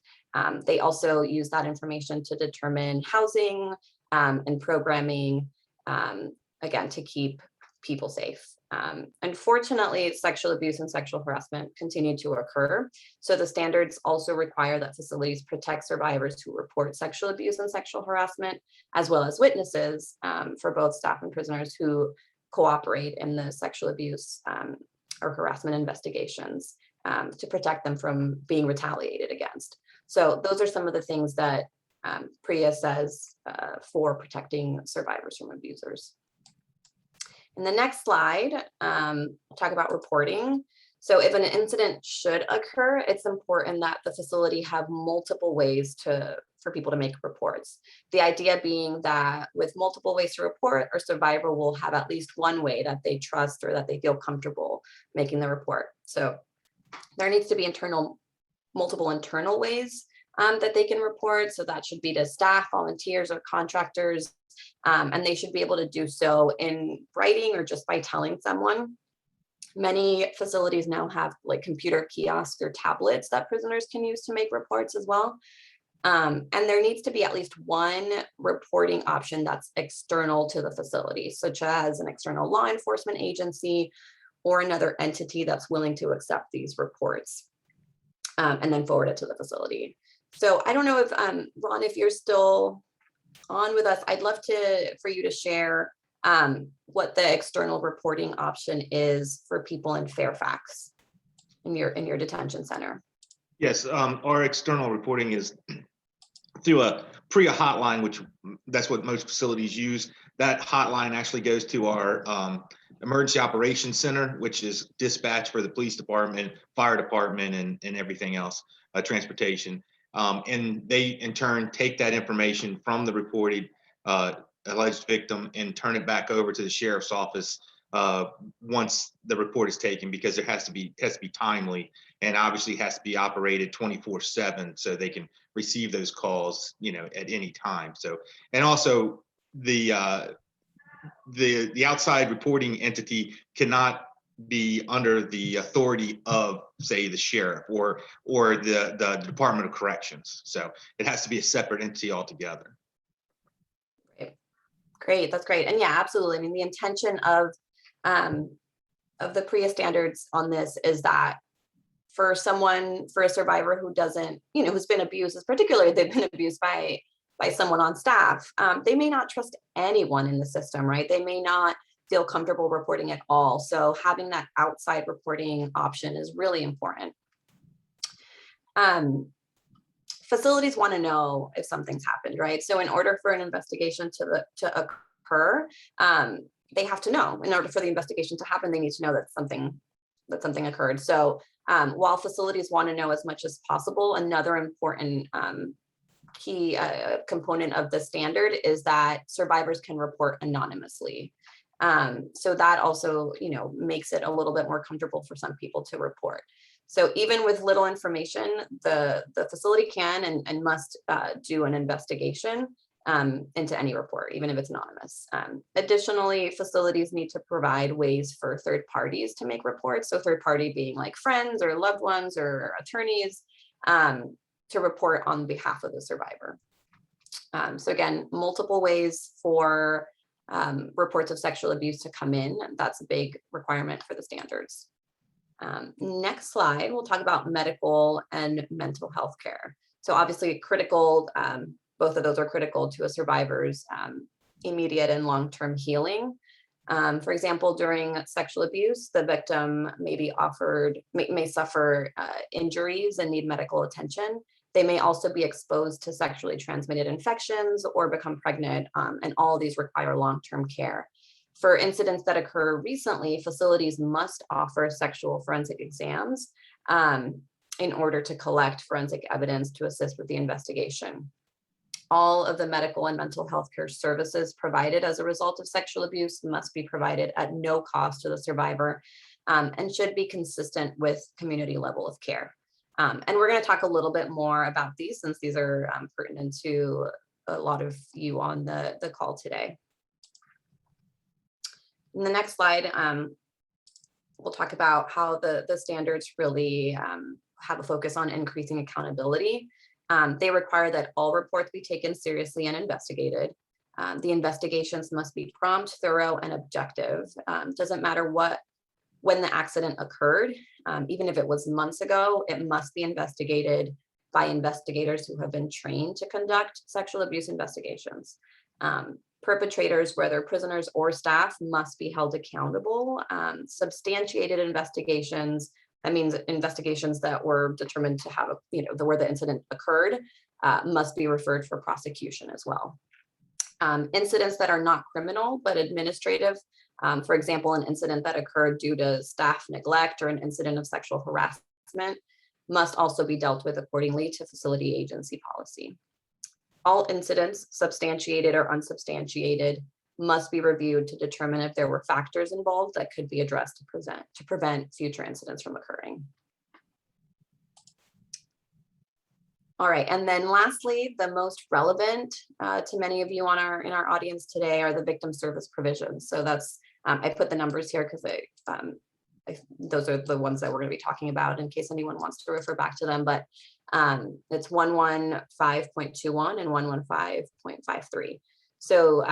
They also use that information to determine housing and programming, again, to keep people safe. Unfortunately, sexual abuse and sexual harassment continue to occur. So the standards also require that facilities protect survivors who report sexual abuse and sexual harassment, as well as witnesses for both staff and prisoners who cooperate in the sexual abuse or harassment investigations to protect them from being retaliated against. So those are some of the things that PREA says for protecting survivors from abusers. In the next slide, we'll talk about reporting. So if an incident should occur, it's important that the facility have multiple ways for people to make reports. The idea being that with multiple ways to report, a survivor will have at least one way that they trust or that they feel comfortable making the report. So there needs to be multiple internal ways that they can report. So that should be to staff, volunteers, or contractors. And they should be able to do so in writing or just by telling someone. Many facilities now have like computer kiosks or tablets that prisoners can use to make reports as well. And there needs to be at least one reporting option that's external to the facility, such as an external law enforcement agency or another entity that's willing to accept these reports and then forward it to the facility. So I don't know if, Ron, if you're still on with us, I'd love for you to share what the external reporting option is for people in Fairfax in your detention center. Yes, our external reporting is through a PREA hotline, which that's what most facilities use. That hotline actually goes to our emergency operations center, which is dispatch for the police department, fire department, and everything else, transportation. And they in turn take that information from the reported alleged victim and turn it back over to the sheriff's office once the report is taken, because it has to be timely, and obviously has to be operated 24/7 so they can receive those calls, at any time. So, and also the outside reporting entity cannot be under the authority of, say, the sheriff or the Department of Corrections. So it has to be a separate entity altogether. Great, that's great. And yeah, absolutely. I mean, the intention of the PREA standards on this is that for a survivor who doesn't, who's been abused, particularly they've been abused by someone on staff, they may not trust anyone in the system, right? They may not feel comfortable reporting at all. So having that outside reporting option is really important. Facilities want to know if something's happened, right? So in order for an investigation to occur, they have to know. In order for the investigation to happen, they need to know that something occurred. So while facilities want to know as much as possible, another important key component of the standard is that survivors can report anonymously. So that also, makes it a little bit more comfortable for some people to report. So even with little information, the facility can and must do an investigation into any report, even if it's anonymous. Additionally, facilities need to provide ways for third parties to make reports. So third party being like friends or loved ones or attorneys to report on behalf of the survivor. So again, multiple ways for reports of sexual abuse to come in. That's a big requirement for the standards. Next slide, we'll talk about medical and mental health care. So obviously critical, both of those are critical to a survivor's immediate and long-term healing. For example, during sexual abuse, the victim may suffer injuries and need medical attention. They may also be exposed to sexually transmitted infections or become pregnant, and all of these require long-term care. For incidents that occur recently, facilities must offer sexual forensic exams in order to collect forensic evidence to assist with the investigation. All of the medical and mental health care services provided as a result of sexual abuse must be provided at no cost to the survivor and should be consistent with community level of care. And we're going to talk a little bit more about these since these are pertinent to a lot of you on the call today. In the next slide, we'll talk about how the standards really have a focus on increasing accountability. They require that all reports be taken seriously and investigated. The investigations must be prompt, thorough, and objective. Doesn't matter when the accident occurred, even if it was months ago, it must be investigated by investigators who have been trained to conduct sexual abuse investigations. Perpetrators, whether prisoners or staff, must be held accountable. Substantiated investigations, that means investigations that were determined to have, where the incident occurred, must be referred for prosecution as well. Incidents that are not criminal but administrative, for example, an incident that occurred due to staff neglect or an incident of sexual harassment, must also be dealt with accordingly to facility agency policy. All incidents, substantiated or unsubstantiated, must be reviewed to determine if there were factors involved that could be addressed to prevent future incidents from occurring. All right, and then lastly, the most relevant to many of you in our audience today are the victim service provisions. So that's, I put the numbers here because those are the ones that we're going to be talking about in case anyone wants to refer back to them, but it's 115.21 and 115.53. So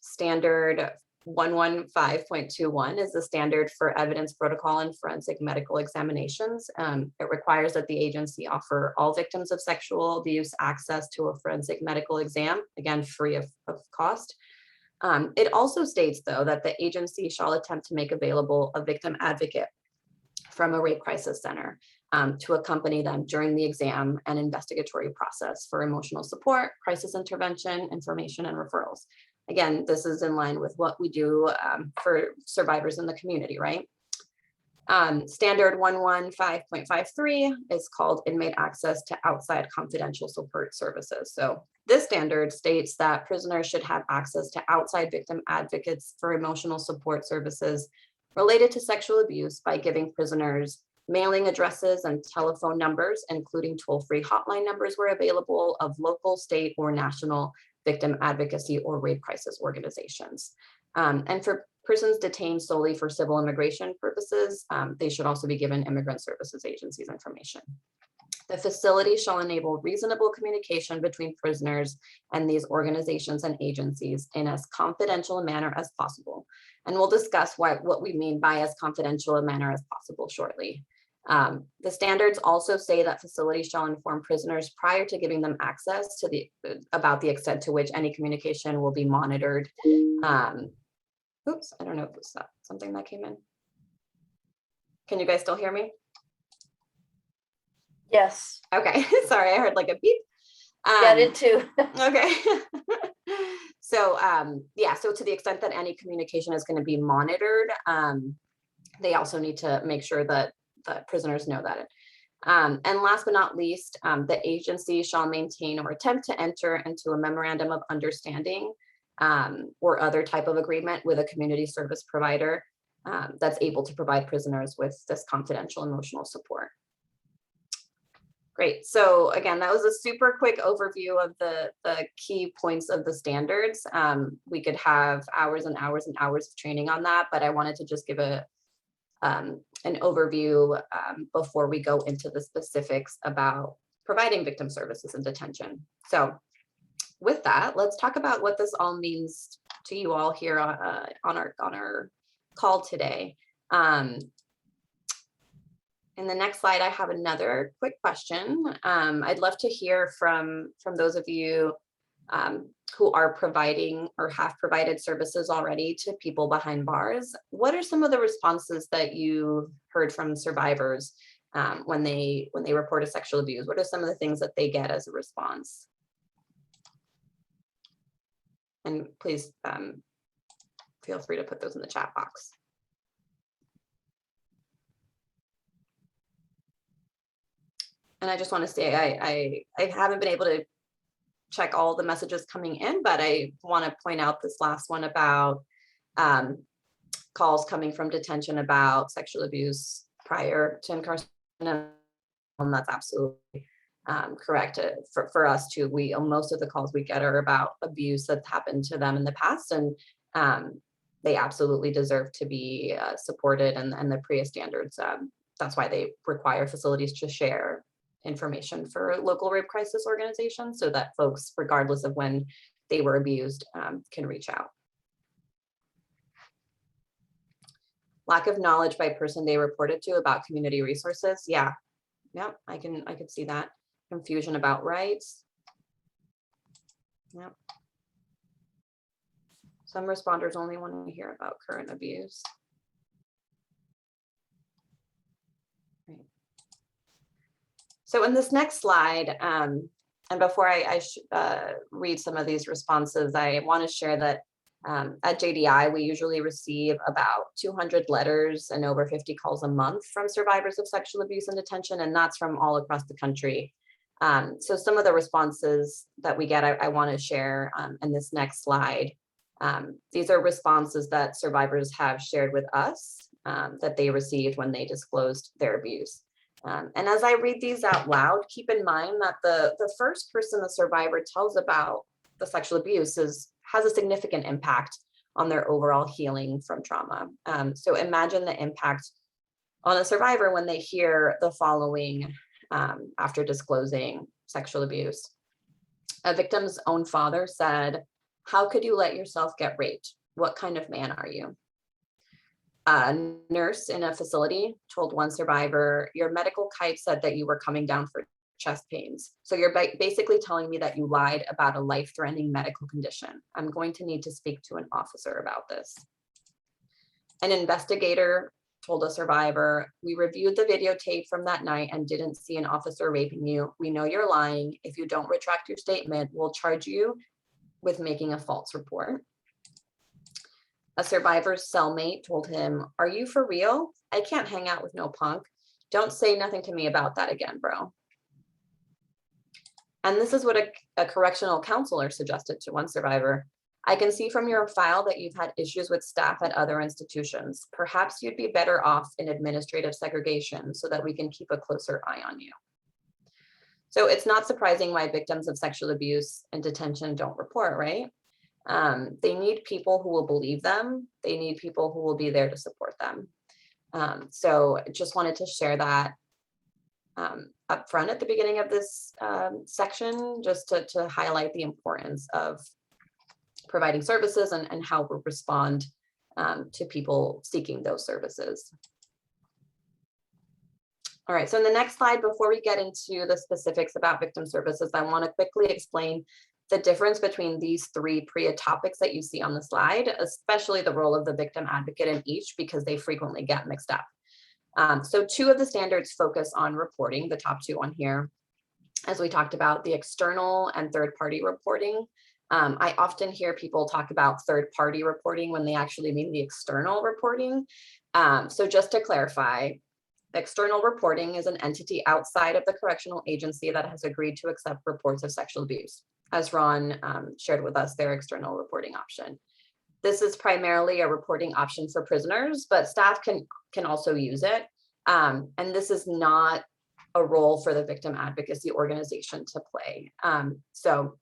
standard 115.21 is the standard for evidence protocol and forensic medical examinations. It requires that the agency offer all victims of sexual abuse access to a forensic medical exam, again, free of cost. It also states, though, that the agency shall attempt to make available a victim advocate from a rape crisis center to accompany them during the exam and investigatory process for emotional support, crisis intervention, information, and referrals. Again, this is in line with what we do for survivors in the community, right? Standard 115.53 is called inmate access to outside confidential support services. So this standard states that prisoners should have access to outside victim advocates for emotional support services related to sexual abuse by giving prisoners mailing addresses and telephone numbers, including toll-free hotline numbers where available, of local, state, or national victim advocacy or rape crisis organizations. And for persons detained solely for civil immigration purposes, they should also be given immigrant services agencies information. The facility shall enable reasonable communication between prisoners and these organizations and agencies in as confidential a manner as possible. And we'll discuss what we mean by as confidential a manner as possible shortly. The standards also say that facilities shall inform prisoners prior to giving them access to about the extent to which any communication will be monitored. Oops, I don't know if it was something that came in. Can you guys still hear me? Yes. Okay, sorry, I heard like a beep. Yeah, I did too. Okay. So yeah, so to the extent that any communication is going to be monitored, they also need to make sure that the prisoners know that. And last but not least, the agency shall maintain or attempt to enter into a memorandum of understanding or other type of agreement with a community service provider that's able to provide prisoners with this confidential emotional support. Great. So again, that was a super quick overview of the key points of the standards. We could have hours and hours and hours of training on that, but I wanted to just give an overview before we go into the specifics about providing victim services in detention. So with that, let's talk about what this all means to you all here on our call today. In the next slide, I have another quick question. I'd love to hear from those of you who are providing or have provided services already to people behind bars. What are some of the responses that you heard from survivors when they report a sexual abuse? What are some of the things that they get as a response? And please feel free to put those in the chat box. And I just want to say, I haven't been able to check all the messages coming in, but I want to point out this last one about calls coming from detention about sexual abuse prior to incarceration. And that's absolutely correct. For us too, most of the calls we get are about abuse that's happened to them in the past, and they absolutely deserve to be supported. And the PREA standards, that's why they require facilities to share information for local rape crisis organizations so that folks, regardless of when they were abused, can reach out. Lack of knowledge by person they reported to about community resources. Yeah, I could see that. Confusion about rights. Yep. Some responders only want to hear about current abuse. So in this next slide, and before I read some of these responses, I want to share that at JDI, we usually receive about 200 letters and over 50 calls a month from survivors of sexual abuse in detention, and that's from all across the country. So some of the responses that we get, I want to share in this next slide. These are responses that survivors have shared with us that they received when they disclosed their abuse. And as I read these out loud, keep in mind that the first person the survivor tells about the sexual abuse has a significant impact on their overall healing from trauma. So imagine the impact on a survivor when they hear the following after disclosing sexual abuse. A victim's own father said, "How could you let yourself get raped? What kind of man are you?" A nurse in a facility told one survivor, "Your medical kite said that you were coming down for chest pains. So you're basically telling me that you lied about a life-threatening medical condition. I'm going to need to speak to an officer about this." An investigator told a survivor, "We reviewed the videotape from that night and didn't see an officer raping you. We know you're lying. If you don't retract your statement, we'll charge you with making a false report." A survivor's cellmate told him, "Are you for real? I can't hang out with no punk. Don't say nothing to me about that again, bro." And this is what a correctional counselor suggested to one survivor. "I can see from your file that you've had issues with staff at other institutions. Perhaps you'd be better off in administrative segregation so that we can keep a closer eye on you." So it's not surprising why victims of sexual abuse and detention don't report, right? They need people who will believe them. They need people who will be there to support them. So just wanted to share that up front at the beginning of this section, just to highlight the importance of providing services and how we respond to people seeking those services. All right, so in the next slide, before we get into the specifics about victim services, I want to quickly explain the difference between these three PREA topics that you see on the slide, especially the role of the victim advocate in each, because they frequently get mixed up. So two of the standards focus on reporting, the top two on here. As we talked about, the external and third-party reporting. I often hear people talk about third-party reporting when they actually mean the external reporting. So just to clarify, external reporting is an entity outside of the correctional agency that has agreed to accept reports of sexual abuse, as Ron shared with us their external reporting option. This is primarily a reporting option for prisoners, but staff can also use it. And this is not a role for the victim advocacy organization to play. So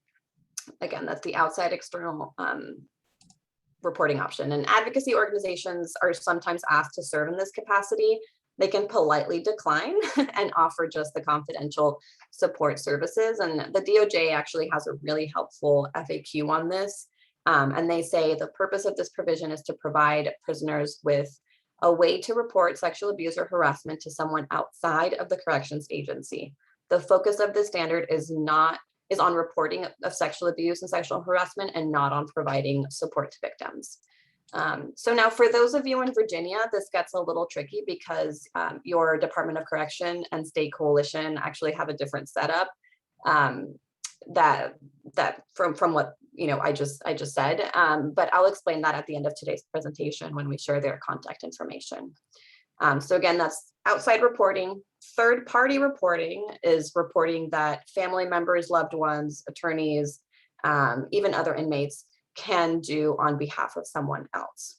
again, that's the outside external reporting option. And advocacy organizations are sometimes asked to serve in this capacity. They can politely decline and offer just the confidential support services. And the DOJ actually has a really helpful FAQ on this. And they say the purpose of this provision is to provide prisoners with a way to report sexual abuse or harassment to someone outside of the corrections agency. The focus of this standard is on reporting of sexual abuse and sexual harassment and not on providing support to victims. So now for those of you in Virginia, this gets a little tricky because your Department of Correction and State Coalition actually have a different setup that from what I just said, but I'll explain that at the end of today's presentation when we share their contact information. So again, that's outside reporting. Third-party reporting is reporting that family members, loved ones, attorneys, even other inmates can do on behalf of someone else.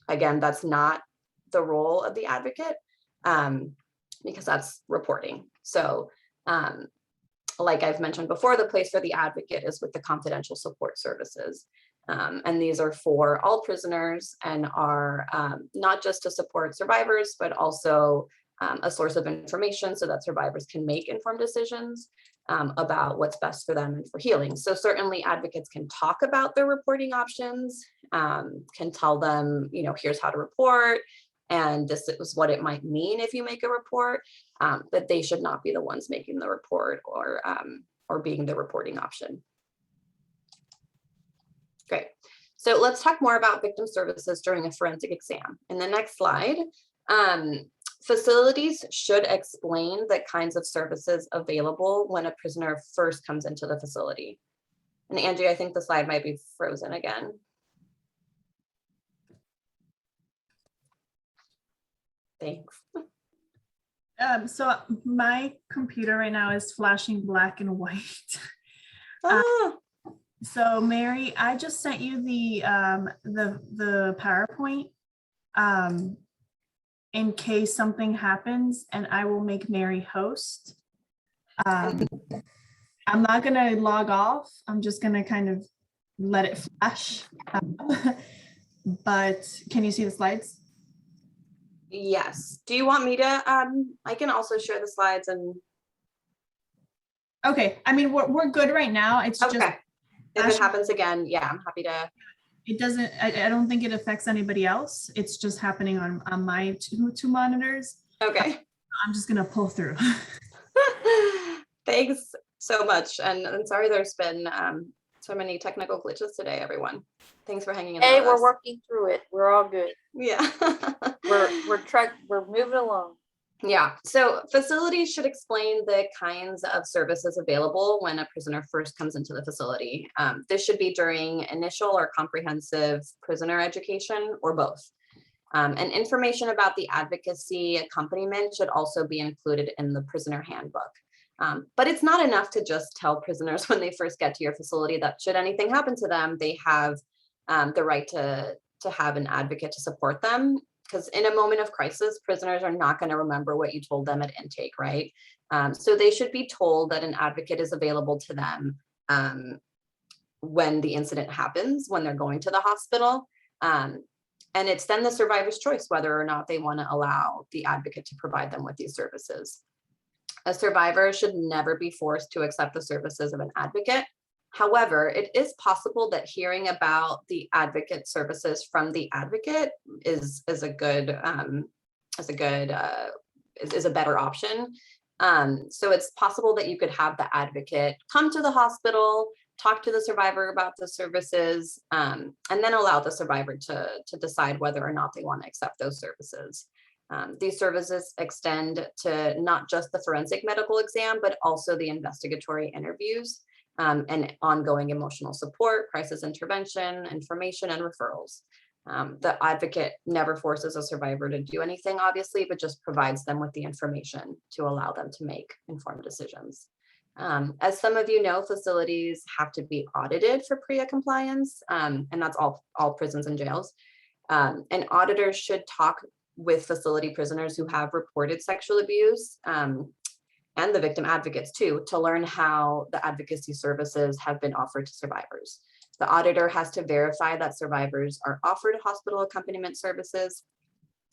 Again, that's not the role of the advocate because that's reporting. So like I've mentioned before, the place for the advocate is with the confidential support services. And these are for all prisoners and are not just to support survivors, but also a source of information so that survivors can make informed decisions about what's best for them and for healing. So certainly advocates can talk about their reporting options, can tell them, here's how to report, and this is what it might mean if you make a report, but they should not be the ones making the report or being the reporting option. Great. So let's talk more about victim services during a forensic exam. In the next slide, facilities should explain the kinds of services available when a prisoner first comes into the facility. And Angie, I think the slide might be frozen again. Thanks. So my computer right now is flashing black and white. So Mary, I just sent you the PowerPoint in case something happens, and I will make Mary host. I'm not gonna log off. I'm just gonna kind of let it flash. But can you see the slides? Yes. Do you want me to, I can also share the slides and. Okay, I mean, we're good right now. It's just. Okay. If it happens again, yeah, I'm happy to. It doesn't, I don't think it affects anybody else. It's just happening on my two monitors. Okay. I'm just gonna pull through. Thanks so much. And sorry there's been so many technical glitches today, everyone. Thanks for hanging in there. Hey, with we're us. working through it. We're all good. Yeah. We're moving along. Yeah, so facilities should explain the kinds of services available when a prisoner first comes into the facility. This should be during initial or comprehensive prisoner education or both. And information about the advocacy accompaniment should also be included in the prisoner handbook. But it's not enough to just tell prisoners when they first get to your facility that should anything happen to them, they have the right to have an advocate to support them. Because in a moment of crisis, prisoners are not going to remember what you told them at intake, right? So they should be told that an advocate is available to them when the incident happens, when they're going to the hospital. And it's then the survivor's choice whether or not they want to allow the advocate to provide them with these services. A survivor should never be forced to accept the services of an advocate. However, it is possible that hearing about the advocate services from the advocate is a better option. So it's possible that you could have the advocate come to the hospital, talk to the survivor about the services, and then allow the survivor to decide whether or not they want to accept those services. These services extend to not just the forensic medical exam, but also the investigatory interviews. And ongoing emotional support, crisis intervention, information, and referrals. The advocate never forces a survivor to do anything, obviously, but just provides them with the information to allow them to make informed decisions. As some of you know, facilities have to be audited for PREA compliance, and that's all prisons and jails. And auditors should talk with facility prisoners who have reported sexual abuse, and the victim advocates too, to learn how the advocacy services have been offered to survivors. The auditor has to verify that survivors are offered hospital accompaniment services,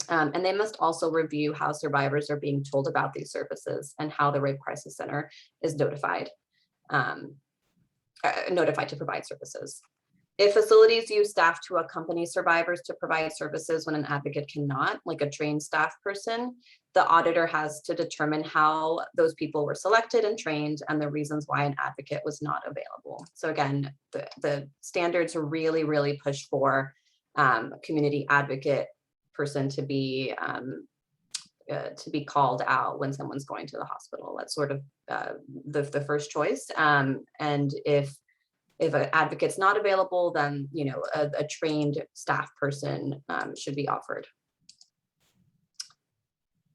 and they must also review how survivors are being told about these services and how the Rape Crisis Center is notified to provide services. If facilities use staff to accompany survivors to provide services when an advocate cannot, like a trained staff person, the auditor has to determine how those people were selected and trained and the reasons why an advocate was not available. So again, the standards really, really push for a community advocate person to be called out when someone's going to the hospital. That's sort of the first choice. And if an advocate's not available, then a trained staff person should be offered.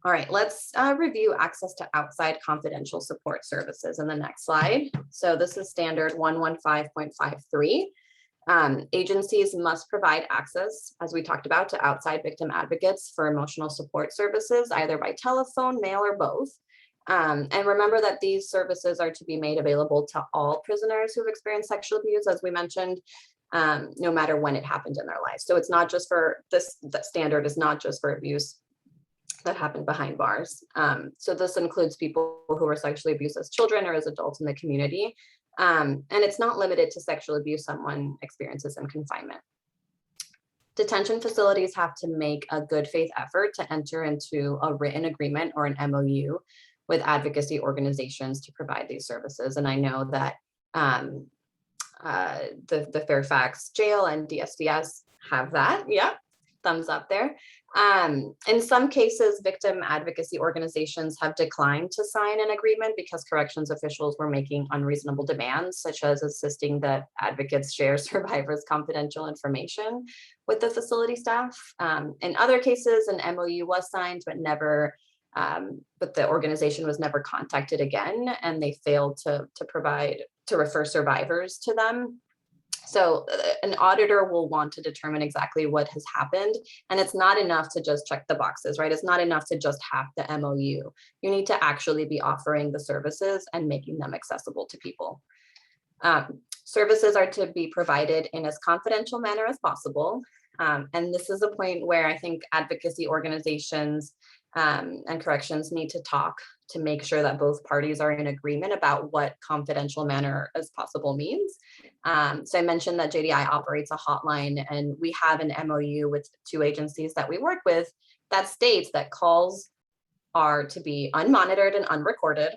All right, let's review access to outside confidential support services in the next slide. So this is standard 115.53. Agencies must provide access, as we talked about, to outside victim advocates for emotional support services, either by telephone, mail, or both. And remember that these services are to be made available to all prisoners who've experienced sexual abuse, as we mentioned, no matter when it happened in their life. So it's not just for this, the standard is not just for abuse that happened behind bars. So this includes people who were sexually abused as children or as adults in the community. And it's not limited to sexual abuse someone experiences in confinement. Detention facilities have to make a good faith effort to enter into a written agreement or an MOU with advocacy organizations to provide these services. And I know that the Fairfax jail and DSDS have that. Yeah, thumbs up there. In some cases, victim advocacy organizations have declined to sign an agreement because corrections officials were making unreasonable demands, such as insisting that advocates share survivors' confidential information with the facility staff. In other cases, an MOU was signed, but the organization was never contacted again, and they failed to refer survivors to them. So an auditor will want to determine exactly what has happened, and it's not enough to just check the boxes, right? It's not enough to just have the MOU. You need to actually be offering the services and making them accessible to people. Services are to be provided in as confidential manner as possible. And this is a point where I think advocacy organizations and corrections need to talk to make sure that both parties are in agreement about what confidential manner as possible means. So I mentioned that JDI operates a hotline, and we have an MOU with 2 agencies that we work with that states that calls are to be unmonitored and unrecorded.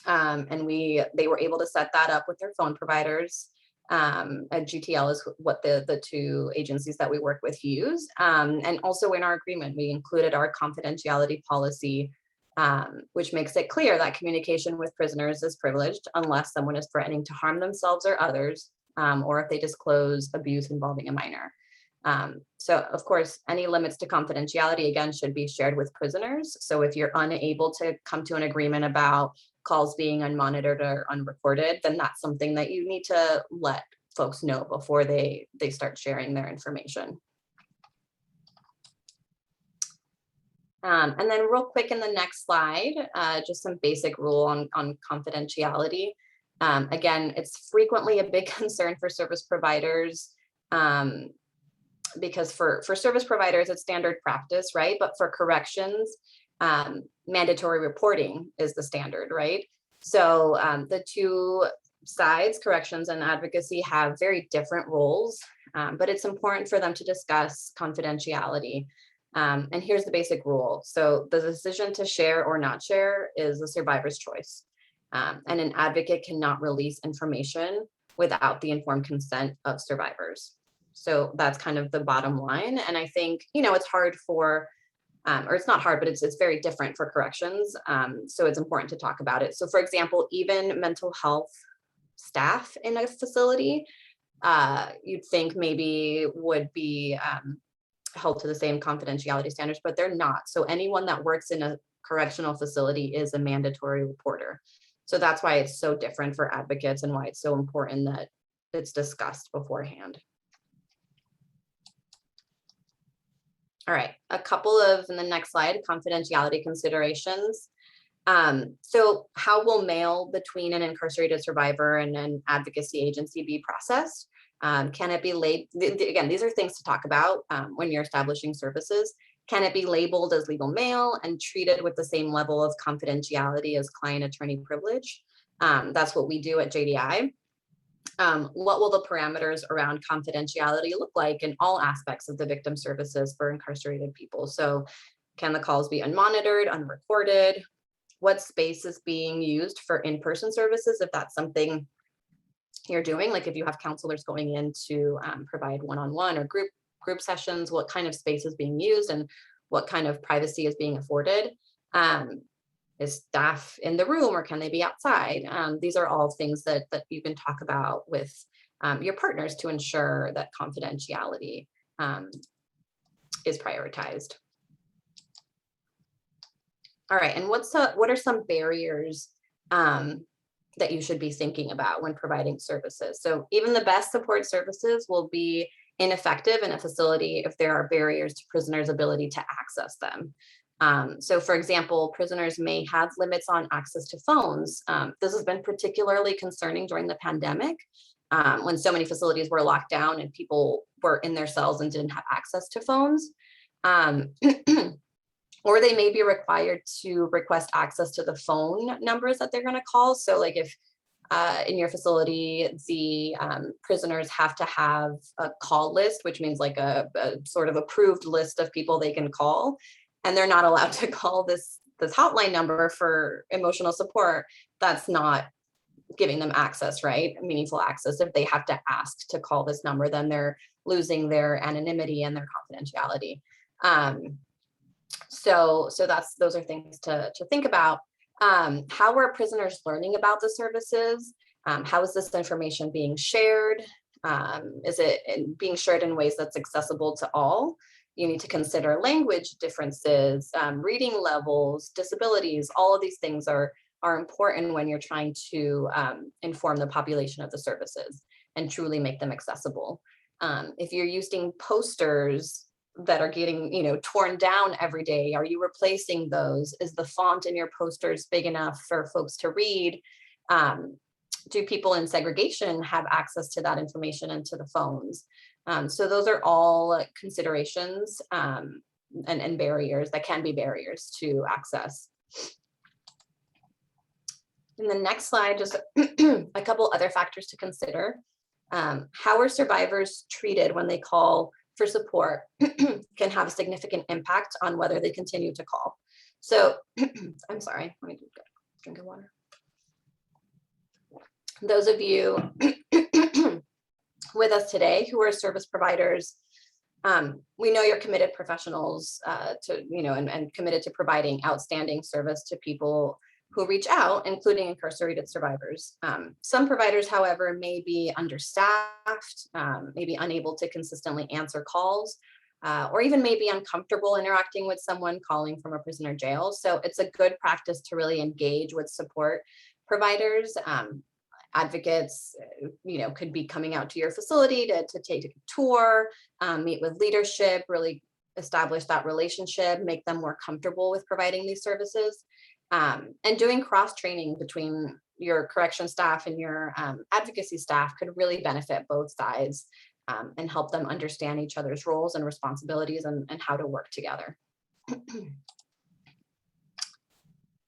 And they were able to set that up with their phone providers. At GTL is what the 2 agencies that we work with use. And also in our agreement, we included our confidentiality policy, which makes it clear that communication with prisoners is privileged unless someone is threatening to harm themselves or others, or if they disclose abuse involving a minor. So of course, any limits to confidentiality, again, should be shared with prisoners. So if you're unable to come to an agreement about calls being unmonitored or unrecorded, then that's something that you need to let folks know before they start sharing their information. And then real quick in the next slide, just some basic rule on confidentiality. Again, it's frequently a big concern for service providers, because for service providers, it's standard practice, right? But for corrections, mandatory reporting is the standard, right? So the 2 sides, corrections and advocacy, have very different roles, but it's important for them to discuss confidentiality. And here's the basic rule. So the decision to share or not share is the survivor's choice. And an advocate cannot release information without the informed consent of survivors. So that's kind of the bottom line. And I think, it's hard for, or it's not hard, but it's very different for corrections. So it's important to talk about it. So for example, even mental health staff in a facility, you'd think maybe would be held to the same confidentiality standards, but they're not. So anyone that works in a correctional facility is a mandatory reporter. So that's why it's so different for advocates and why it's so important that it's discussed beforehand. All right, a couple of, in the next slide, confidentiality considerations. So how will mail between an incarcerated survivor and an advocacy agency be processed? Can it be labeled? Again, these are things to talk about when you're establishing services. Can it be labeled as legal mail and treated with the same level of confidentiality as client-attorney privilege? That's what we do at JDI. What will the parameters around confidentiality look like in all aspects of the victim services for incarcerated people? So can the calls be unmonitored, unrecorded? What space is being used for in-person services, if that's something you're doing? Like if you have counselors going in to provide one-on-one or group sessions, what kind of space is being used and what kind of privacy is being afforded? Is staff in the room or can they be outside? These are all things that you can talk about with your partners to ensure that confidentiality is prioritized. All right, and what are some barriers that you should be thinking about when providing services? So even the best support services will be ineffective in a facility if there are barriers to prisoners' ability to access them. So for example, prisoners may have limits on access to phones. This has been particularly concerning during the pandemic when so many facilities were locked down and people were in their cells and didn't have access to phones. Or they may be required to request access to the phone numbers that they're going to call. So like if in your facility, the prisoners have to have a call list, which means like a sort of approved list of people they can call. And they're not allowed to call this hotline number for emotional support. That's not giving them access, right? Meaningful access. If they have to ask to call this number, then they're losing their anonymity and their confidentiality. So those are things to think about. How are prisoners learning about the services? How is this information being shared? Is it being shared in ways that's accessible to all? You need to consider language differences, reading levels, disabilities. All of these things are important when you're trying to inform the population of the services and truly make them accessible. If you're using posters that are getting torn down every day, are you replacing those? Is the font in your posters big enough for folks to read? Do people in segregation have access to that information and to the phones? So those are all considerations and barriers that can be barriers to access. In the next slide, just a couple other factors to consider. How are survivors treated when they call for support can have a significant impact on whether they continue to call. So, I'm sorry, let me get a drink of water. Those of you with us today who are service providers, we know you're committed professionals and committed to providing outstanding service to people who reach out, including incarcerated survivors. Some providers, however, may be understaffed, may be unable to consistently answer calls, or even may be uncomfortable interacting with someone calling from a prison or jail. So it's a good practice to really engage with support providers. Advocates, could be coming out to your facility to take a tour, meet with leadership, really establish that relationship, make them more comfortable with providing these services. And doing cross-training between your correction staff and your advocacy staff could really benefit both sides and help them understand each other's roles and responsibilities and how to work together.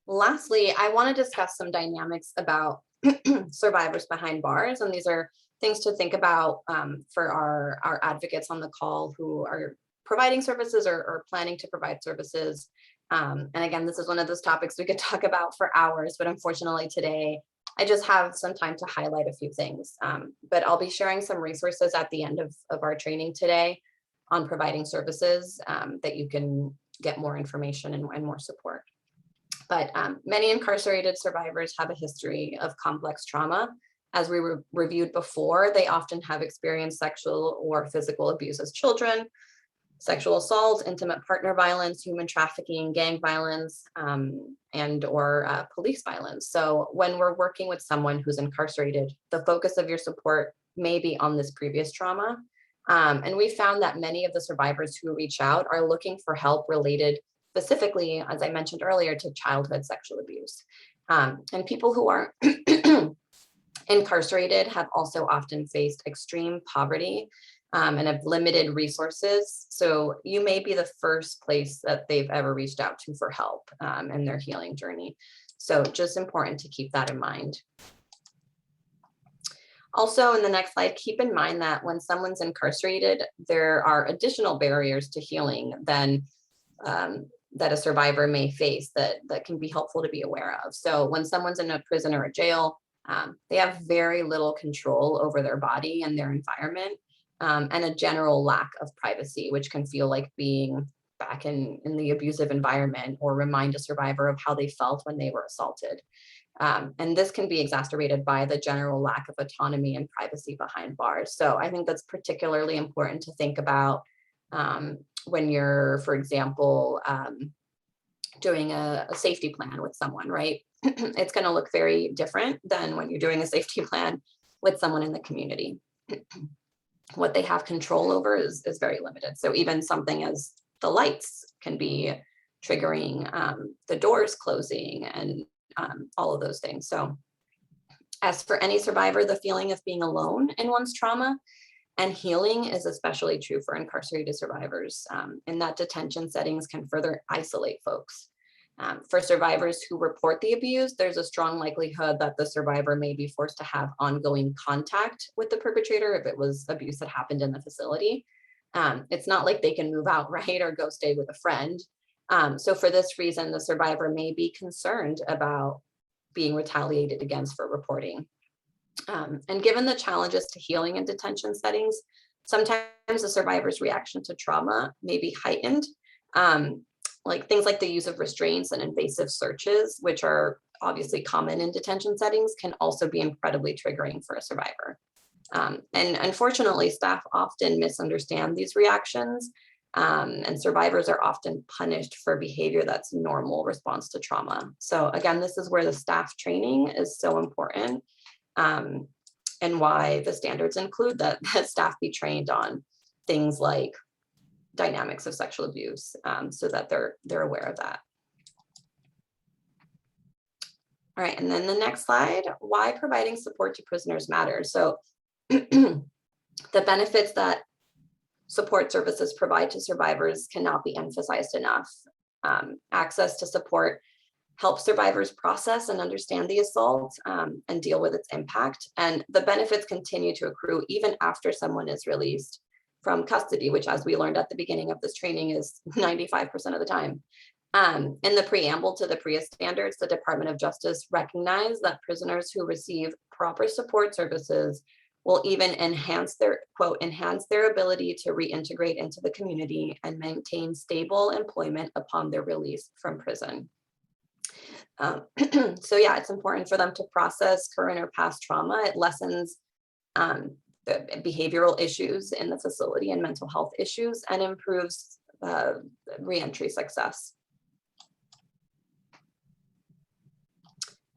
Lastly, I want to discuss some dynamics about survivors behind bars, and these are things to think about for our advocates on the call who are providing services or planning to provide services. And again, this is one of those topics we could talk about for hours, but unfortunately today, I just have some time to highlight a few things. But I'll be sharing some resources at the end of our training today on providing services that you can get more information and more support. But many incarcerated survivors have a history of complex trauma. As we reviewed before, they often have experienced sexual or physical abuse as children, sexual assault, intimate partner violence, human trafficking, gang violence, and or police violence. So when we're working with someone who's incarcerated, the focus of your support may be on this previous trauma. And we found that many of the survivors who reach out are looking for help related specifically, as I mentioned earlier, to childhood sexual abuse. And people who are incarcerated have also often faced extreme poverty and have limited resources. So you may be the first place that they've ever reached out to for help in their healing journey. So just important to keep that in mind. Also, in the next slide, keep in mind that when someone's incarcerated, there are additional barriers to healing than that a survivor may face that can be helpful to be aware of. So when someone's in a prison or a jail, they have very little control over their body and their environment, and a general lack of privacy, which can feel like being back in the abusive environment or remind a survivor of how they felt when they were assaulted. And this can be exacerbated by the general lack of autonomy and privacy behind bars. So I think that's particularly important to think about when you're, for example, doing a safety plan with someone, right? It's going to look very different than when you're doing a safety plan with someone in the community. What they have control over is very limited. So even something as the lights can be triggering, the doors closing, and all of those things. So as for any survivor, the feeling of being alone in one's trauma and healing is especially true for incarcerated survivors, in that detention settings can further isolate folks. For survivors who report the abuse, there's a strong likelihood that the survivor may be forced to have ongoing contact with the perpetrator if it was abuse that happened in the facility. It's not like they can move out, right, or go stay with a friend. So for this reason, the survivor may be concerned about being retaliated against for reporting. And given the challenges to healing in detention settings, sometimes the survivor's reaction to trauma may be heightened. Like things like the use of restraints and invasive searches, which are obviously common in detention settings, can also be incredibly triggering for a survivor. And unfortunately, staff often misunderstand these reactions, and survivors are often punished for behavior that's normal response to trauma. So again, this is where the staff training is so important, and why the standards include that staff be trained on things like dynamics of sexual abuse, so that they're aware of that. All right, and then the next slide, why providing support to prisoners matters. So the benefits that support services provide to survivors cannot be emphasized enough. Access to support helps survivors process and understand the assault and deal with its impact. And the benefits continue to accrue even after someone is released from custody, which, as we learned at the beginning of this training, is 95% of the time. In the preamble to the PREA Standards, the Department of Justice recognized that prisoners who receive proper support services will even enhance their, quote, enhance their ability to reintegrate into the community and maintain stable employment upon their release from prison. So yeah, it's important for them to process current or past trauma. It lessens the behavioral issues in the facility and mental health issues, and improves reentry success.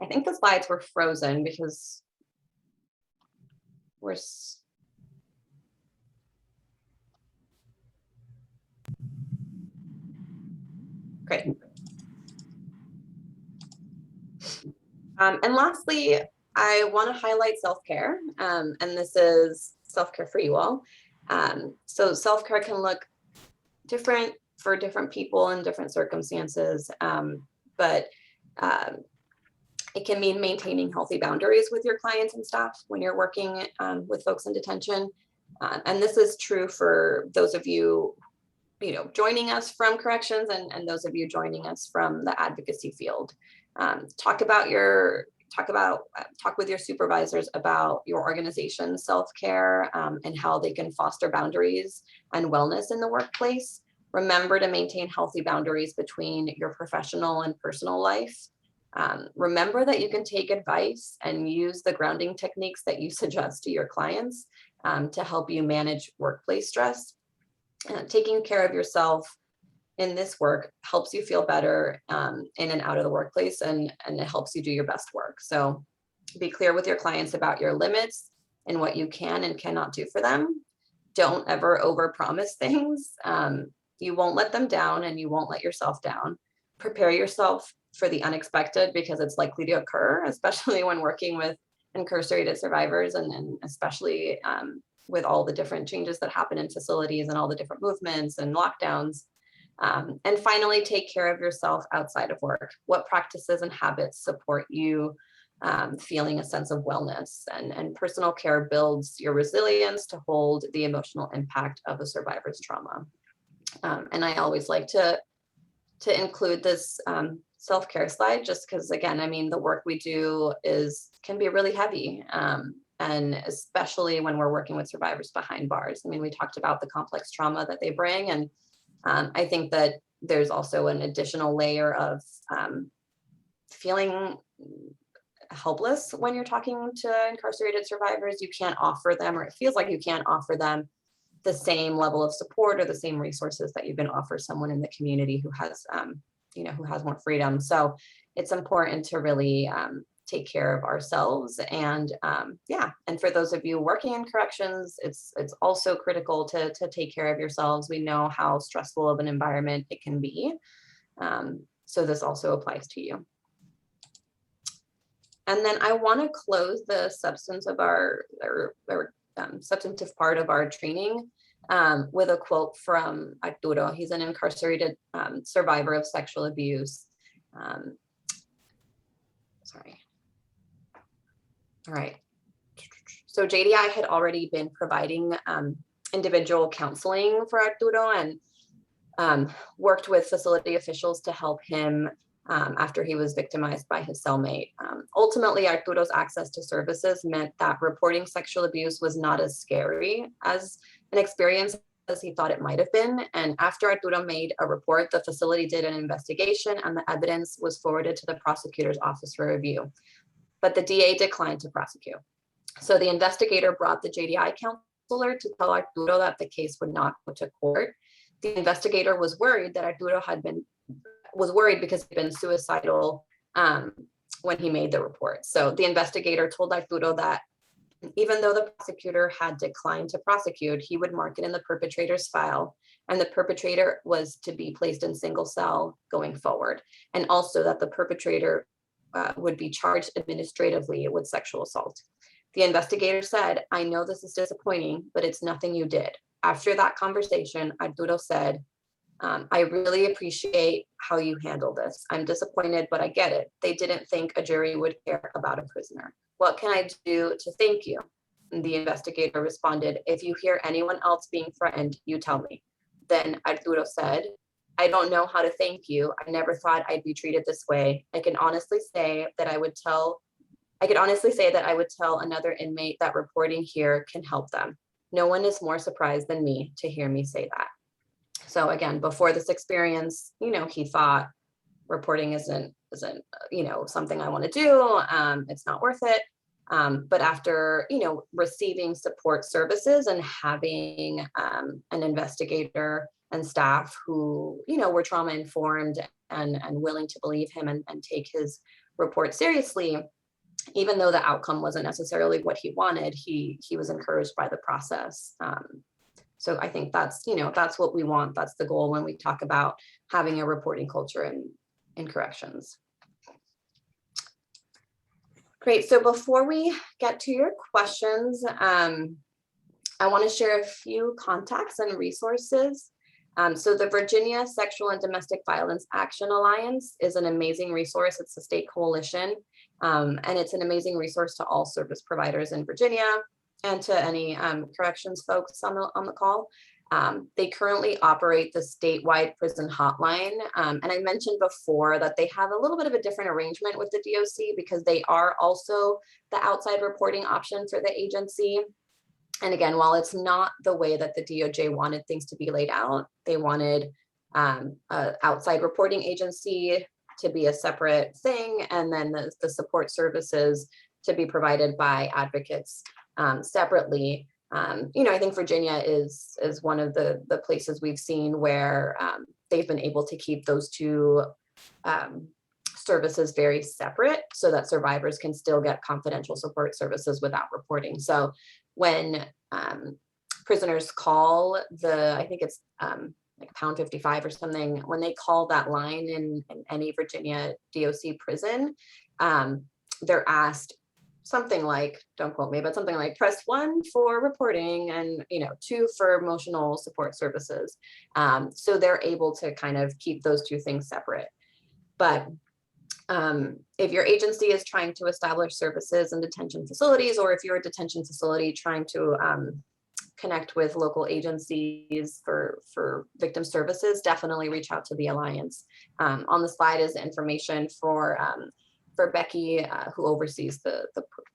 I think the slides were frozen because we're great. And lastly, I want to highlight self-care, and this is self-care for you all. So self-care can look different for different people in different circumstances, but it can mean maintaining healthy boundaries with your clients and staff when you're working with folks in detention. And this is true for those of you, joining us from corrections and those of you joining us from the advocacy field. Talk with your supervisors about your organization's self-care and how they can foster boundaries and wellness in the workplace. Remember to maintain healthy boundaries between your professional and personal life. Remember that you can take advice and use the grounding techniques that you suggest to your clients to help you manage workplace stress. Taking care of yourself in this work helps you feel better in and out of the workplace, and it helps you do your best work. So be clear with your clients about your limits and what you can and cannot do for them. Don't ever overpromise things. You won't let them down, and you won't let yourself down. Prepare yourself for the unexpected, because it's likely to occur, especially when working with incarcerated survivors, and especially with all the different changes that happen in facilities and all the different movements and lockdowns. And finally, take care of yourself outside of work. What practices and habits support you feeling a sense of wellness? And personal care builds your resilience to hold the emotional impact of a survivor's trauma. And I always like to include this self-care slide, just because, again, I mean, the work we do can be really heavy, and especially when we're working with survivors behind bars. I mean, we talked about the complex trauma that they bring, and I think that there's also an additional layer of feeling helpless when you're talking to incarcerated survivors. You can't offer them, or it feels like you can't offer them, the same level of support or the same resources that you can offer someone in the community who has who has more freedom. So it's important to really take care of ourselves. And and for those of you working in corrections, it's also critical to take care of yourselves. We know how stressful of an environment it can be. So this also applies to you. And then I want to close the substance of our substantive part of our training with a quote from Arturo. He's an incarcerated survivor of sexual abuse. All right. So JDI had already been providing individual counseling for Arturo, and worked with facility officials to help him after he was victimized by his cellmate. Ultimately, Arturo's access to services meant that reporting sexual abuse was not as scary as an experience as he thought it might have been. And after Arturo made a report, the facility did an investigation, and the evidence was forwarded to the prosecutor's office for review. But the DA declined to prosecute. So the investigator brought the JDI counselor to tell Arturo that the case would not go to court. The investigator was worried that Arturo because he'd been suicidal when he made the report. So the investigator told Arturo that even though the prosecutor had declined to prosecute, he would mark it in the perpetrator's file, and the perpetrator was to be placed in single cell going forward. And also that the perpetrator would be charged administratively with sexual assault. The investigator said, "I know this is disappointing, but it's nothing you did. After that conversation, Arturo said, I really appreciate how you handle this. I'm disappointed, but I get it. They didn't think a jury would care about a prisoner. What can I do to thank you? And the investigator responded, if you hear anyone else being threatened, you tell me. Then Arturo said, I don't know how to thank you. I never thought I'd be treated this way. I can honestly say that I would tell another inmate that reporting here can help them. No one is more surprised than me to hear me say that. So again, before this experience, he thought reporting isn't something I want to do. It's not worth it. But after, receiving support services and having an investigator and staff who, were trauma informed and willing to believe him and take his report seriously, even though the outcome wasn't necessarily what he wanted, he was encouraged by the process. So I think that's what we want. That's the goal when we talk about having a reporting culture in corrections. Great. So before we get to your questions, I want to share a few contacts and resources. So the Virginia Sexual and Domestic Violence Action Alliance is an amazing resource. It's a state coalition, and it's an amazing resource to all service providers in Virginia and to any corrections folks on the call. They currently operate the statewide prison hotline. And I mentioned before that they have a little bit of a different arrangement with the DOC because they are also the outside reporting option for the agency. And again, while it's not the way that the DOJ wanted things to be laid out, they wanted an outside reporting agency to be a separate thing, and then the support services to be provided by advocates separately. I think Virginia is one of the places we've seen where they've been able to keep those two services very separate so that survivors can still get confidential support services without reporting. So when prisoners call I think it's like pound 55 or something, when they call that line in any Virginia DOC prison, they're asked something like, don't quote me, but something like press 1 for reporting and 2 for emotional support services. So they're able to kind of keep those two things separate. But if your agency is trying to establish services in detention facilities, or if you're a detention facility trying to connect with local agencies for victim services, definitely reach out to the Alliance. On the slide is information for Becky, who oversees the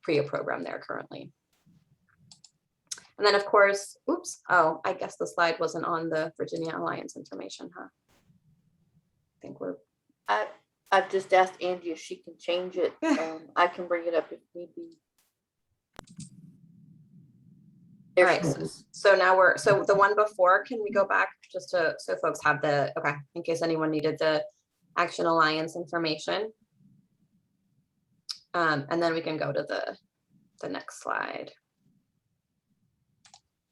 PREA program there currently. And then of course, I guess the slide wasn't on the Virginia Alliance information, huh? I think I've just asked Angie if she can change it. I can bring it up if need be. All right, so now so the one before, can we go back just so folks have in case anyone needed the Action Alliance information. And then we can go to the next slide.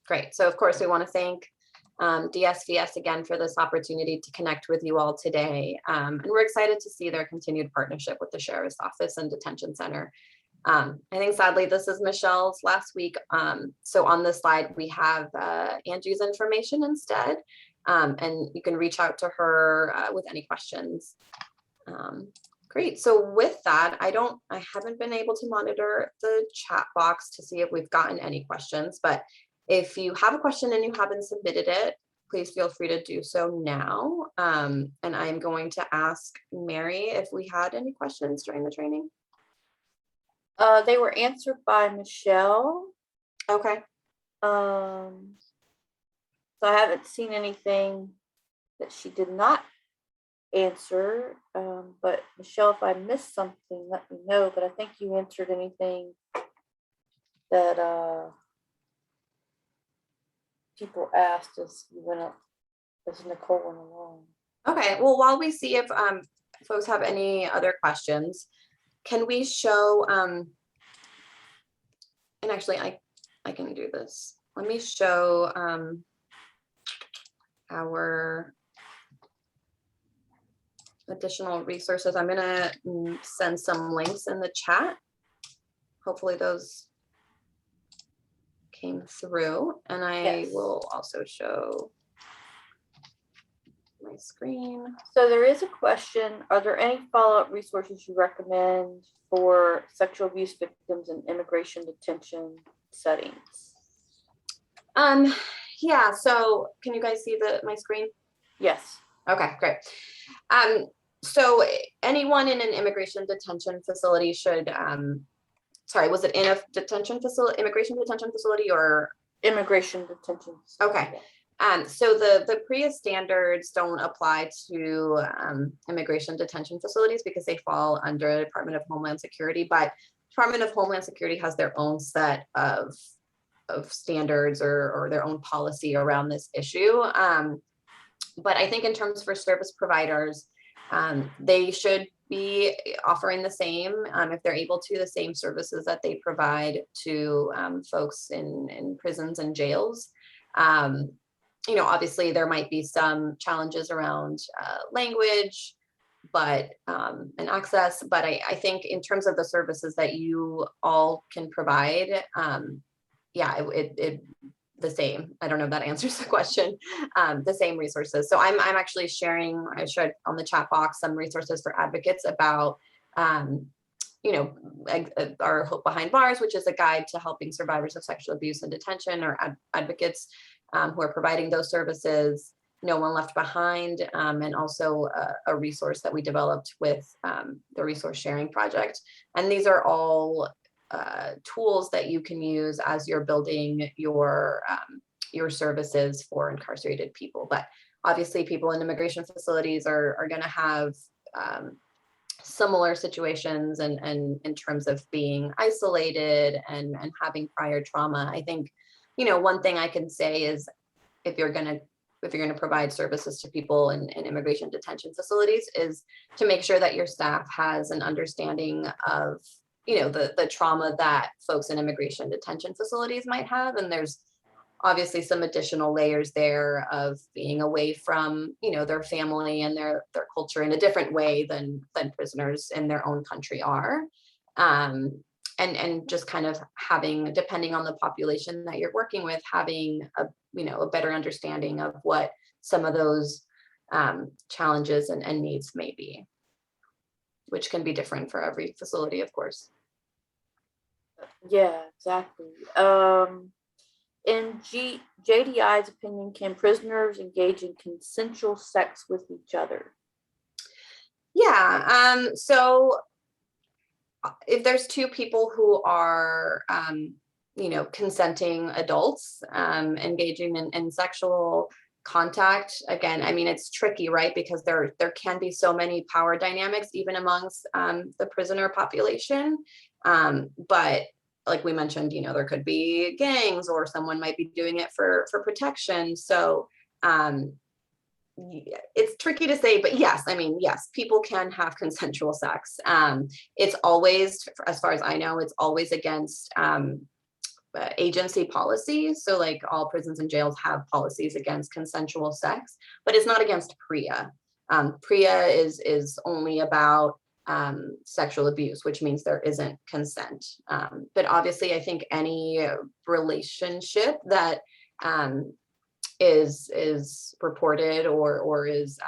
Great. So of course, we want to thank DSVS again for this opportunity to connect with you all today. And we're excited to see their continued partnership with the Sheriff's Office and Detention Center. I think sadly, this is Michelle's last week. So on this slide, we have Angie's information instead. And you can reach out to her with any questions. Great. So with that, I haven't been able to monitor the chat box to see if we've gotten any questions, but if you have a question and you haven't submitted it, please feel free to do so now. And I'm going to ask Mary if we had any questions during the training. They were answered by Michelle. Okay. So I haven't seen anything that she did not answer, but Michelle, if I missed something, let me know. But I think you answered anything that people asked as you went up, as Nicole went along. Okay, well, while we see if folks have any other questions, can we show, and actually I can do this. Let me show our additional resources. I'm gonna send some links in the chat. Hopefully those came through, and I will also show my screen. So there is a question, are there any follow-up resources you recommend for sexual abuse victims in immigration detention settings? Yeah, so can you guys see my screen? Yes. Okay, great. So anyone in an immigration detention facility should, sorry, was it in a detention facility, immigration detention facility, or? Immigration detention. Okay. So the PREA standards don't apply to immigration detention facilities because they fall under the Department of Homeland Security, but Department of Homeland Security has their own set of standards or their own policy around this issue. But I think in terms for service providers, they should be offering the same, if they're able to, the same services that they provide to folks in prisons and jails. You know, obviously there might be some challenges around language, but and access, but I think in terms of the services that you all can provide, yeah, the same. I don't know if that answers the question. The same resources. So I'm actually sharing, I shared on the chat box some resources for advocates about, you know, our Hope Behind Bars, which is a guide to helping survivors of sexual abuse in detention, or advocates who are providing those services. No One Left Behind, and also a resource that we developed with the Resource Sharing Project. And these are all tools that you can use as you're building your services for incarcerated people. But obviously people in immigration facilities are going to have similar situations and in terms of being isolated and having prior trauma. I think, you know, one thing I can say is if you're going to provide services to people in immigration detention facilities, is to make sure that your staff has an understanding of, you know, the trauma that folks in immigration detention facilities might have. And there's obviously some additional layers there of being away from, you know, their family and their culture in a different way than prisoners in their own country are. And just kind of having, depending on the population that you're working with, having a better understanding of what some of those challenges and needs may be, which can be different for every facility, of course. Yeah, exactly. In JDI's opinion, can prisoners engage in consensual sex with each other? Yeah, so if there's two people who are, you know, consenting adults engaging in sexual contact, again, I mean, it's tricky, right? Because there can be so many power dynamics even amongst the prisoner population. But like we mentioned, you know, there could be gangs, or someone might be doing it for protection. So it's tricky to say, but yes, I mean, yes, people can have consensual sex. It's always, as far as I know, it's always against agency policy. So like all prisons and jails have policies against consensual sex, but it's not against PREA. PREA is only about sexual abuse, which means there isn't consent. But obviously, I think any relationship that is reported or is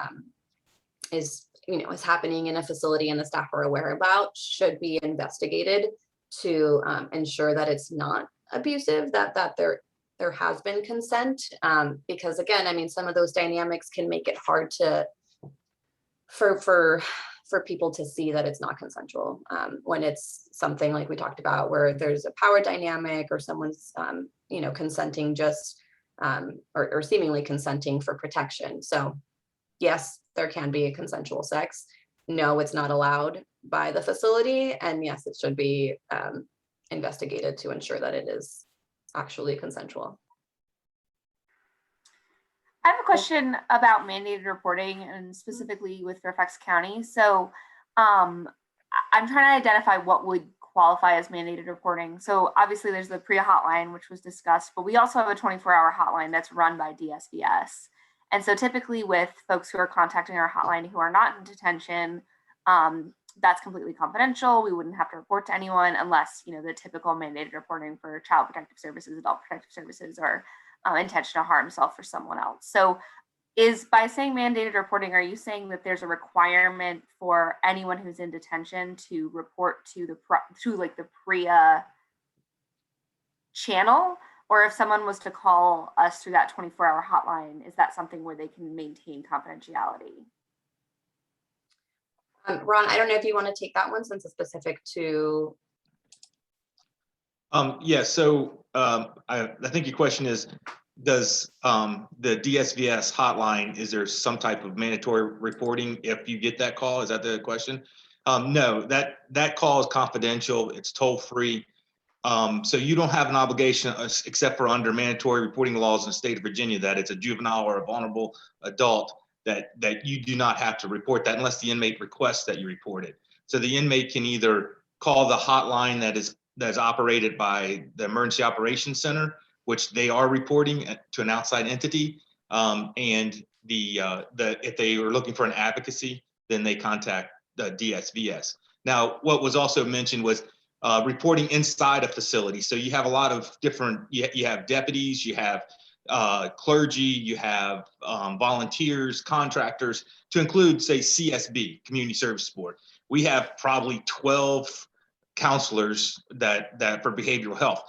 you know, is happening in a facility and the staff are aware about should be investigated to ensure that it's not abusive, that there has been consent. Because again, I mean, some of those dynamics can make it hard to for people to see that it's not consensual when it's something like we talked about, where there's a power dynamic or someone's you know, consenting just or seemingly consenting for protection. So yes, there can be a consensual sex. No, it's not allowed by the facility, and yes, it should be investigated to ensure that it is actually consensual. I have a question about mandated reporting, and specifically with Fairfax County. So I'm trying to identify what would qualify as mandated reporting. So obviously there's the PREA hotline, which was discussed, but we also have a 24-hour hotline that's run by DSVS. And so typically with folks who are contacting our hotline who are not in detention, that's completely confidential. We wouldn't have to report to anyone unless, you know, the typical mandated reporting for child protective services, adult protective services, or intention to harm self or someone else. So is, by saying mandated reporting, are you saying that there's a requirement for anyone who's in detention to report to the PREA channel? Or if someone was to call us through that 24-hour hotline, is that something where they can maintain confidentiality? Ron, I don't know if you want to take that one since it's specific to. Yeah, so I think your question is, does the DSVS hotline, is there some type of mandatory reporting if you get that call? Is that the question? No, that call is confidential. It's toll free. So you don't have an obligation, except for under mandatory reporting laws in the state of Virginia, that it's a juvenile or a vulnerable adult, that you do not have to report that unless the inmate requests that you report it. So the inmate can either call the hotline that is operated by the Emergency Operations Center, which they are reporting to an outside entity, and if they are looking for an advocacy, then they contact the DSVS. Now, what was also mentioned was reporting inside a facility. So you have a lot of different, you have deputies, you have clergy, you have volunteers, contractors, to include, say, CSB, Community Service Board. We have probably 12 counselors that for behavioral health.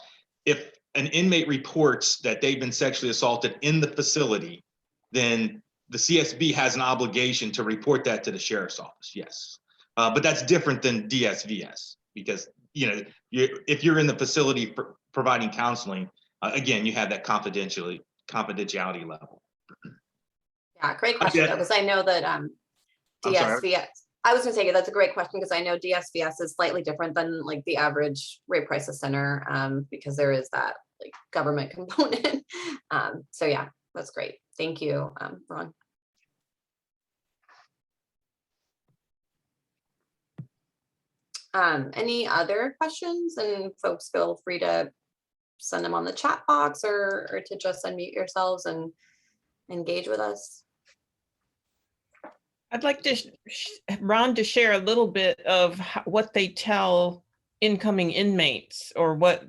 If an inmate reports that they've been sexually assaulted in the facility, then the CSB has an obligation to report that to the sheriff's office, yes. But that's different than DSVS, because if you're in the facility providing counseling, again, you have that confidentiality level. Yeah, great question, because I know that DSVS, I was gonna say that's a great question, because I know DSVS is slightly different than like the average rape crisis center, because there is that like government component. So yeah, that's great. Thank you, Ron. Any other questions? And folks, feel free to send them on the chat box or to just unmute yourselves and engage with us. I'd like to Ron to share a little bit of what they tell incoming inmates, or what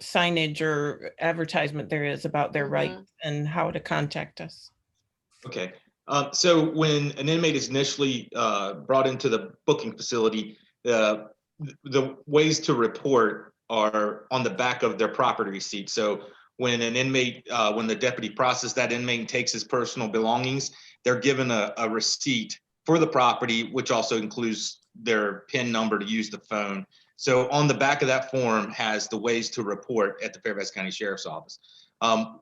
signage or advertisement there is about their rights and how to contact us. Okay, so when an inmate is initially brought into the booking facility, the ways to report are on the back of their property receipt. So when an inmate, when the deputy processes that inmate and takes his personal belongings, they're given a receipt for the property, which also includes their PIN number to use the phone. So on the back of that form has the ways to report at the Fairfax County Sheriff's Office.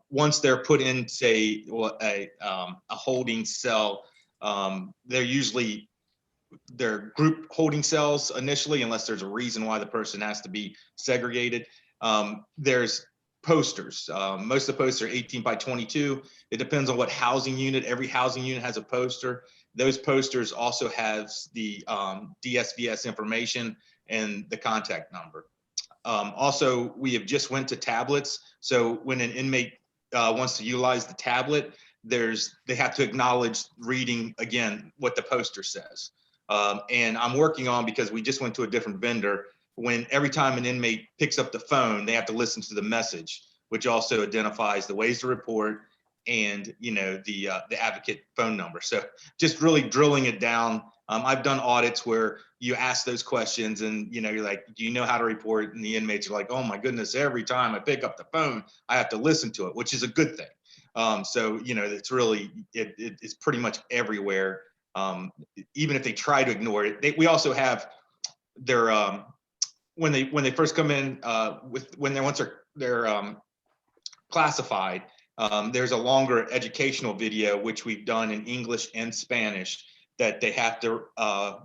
Once they're put in, say, a holding cell, they're group holding cells initially, unless there's a reason why the person has to be segregated. There's posters. Most of the posters are 18 by 22. It depends on what housing unit. Every housing unit has a poster. Those posters also have the DSVS information and the contact number. Also, we have just went to tablets. So when an inmate wants to utilize the tablet, they have to acknowledge reading again what the poster says. And I'm working on, because we just went to a different vendor, when every time an inmate picks up the phone, they have to listen to the message, which also identifies the ways to report and the advocate phone number. So just really drilling it down. I've done audits where you ask those questions and you're like, do you know how to report? And the inmates are like, oh my goodness, every time I pick up the phone, I have to listen to it, which is a good thing. So it's really, it's pretty much everywhere. Even if they try to ignore it, we also have their when they first come in once they're classified. There's a longer educational video which we've done in English and Spanish that they have to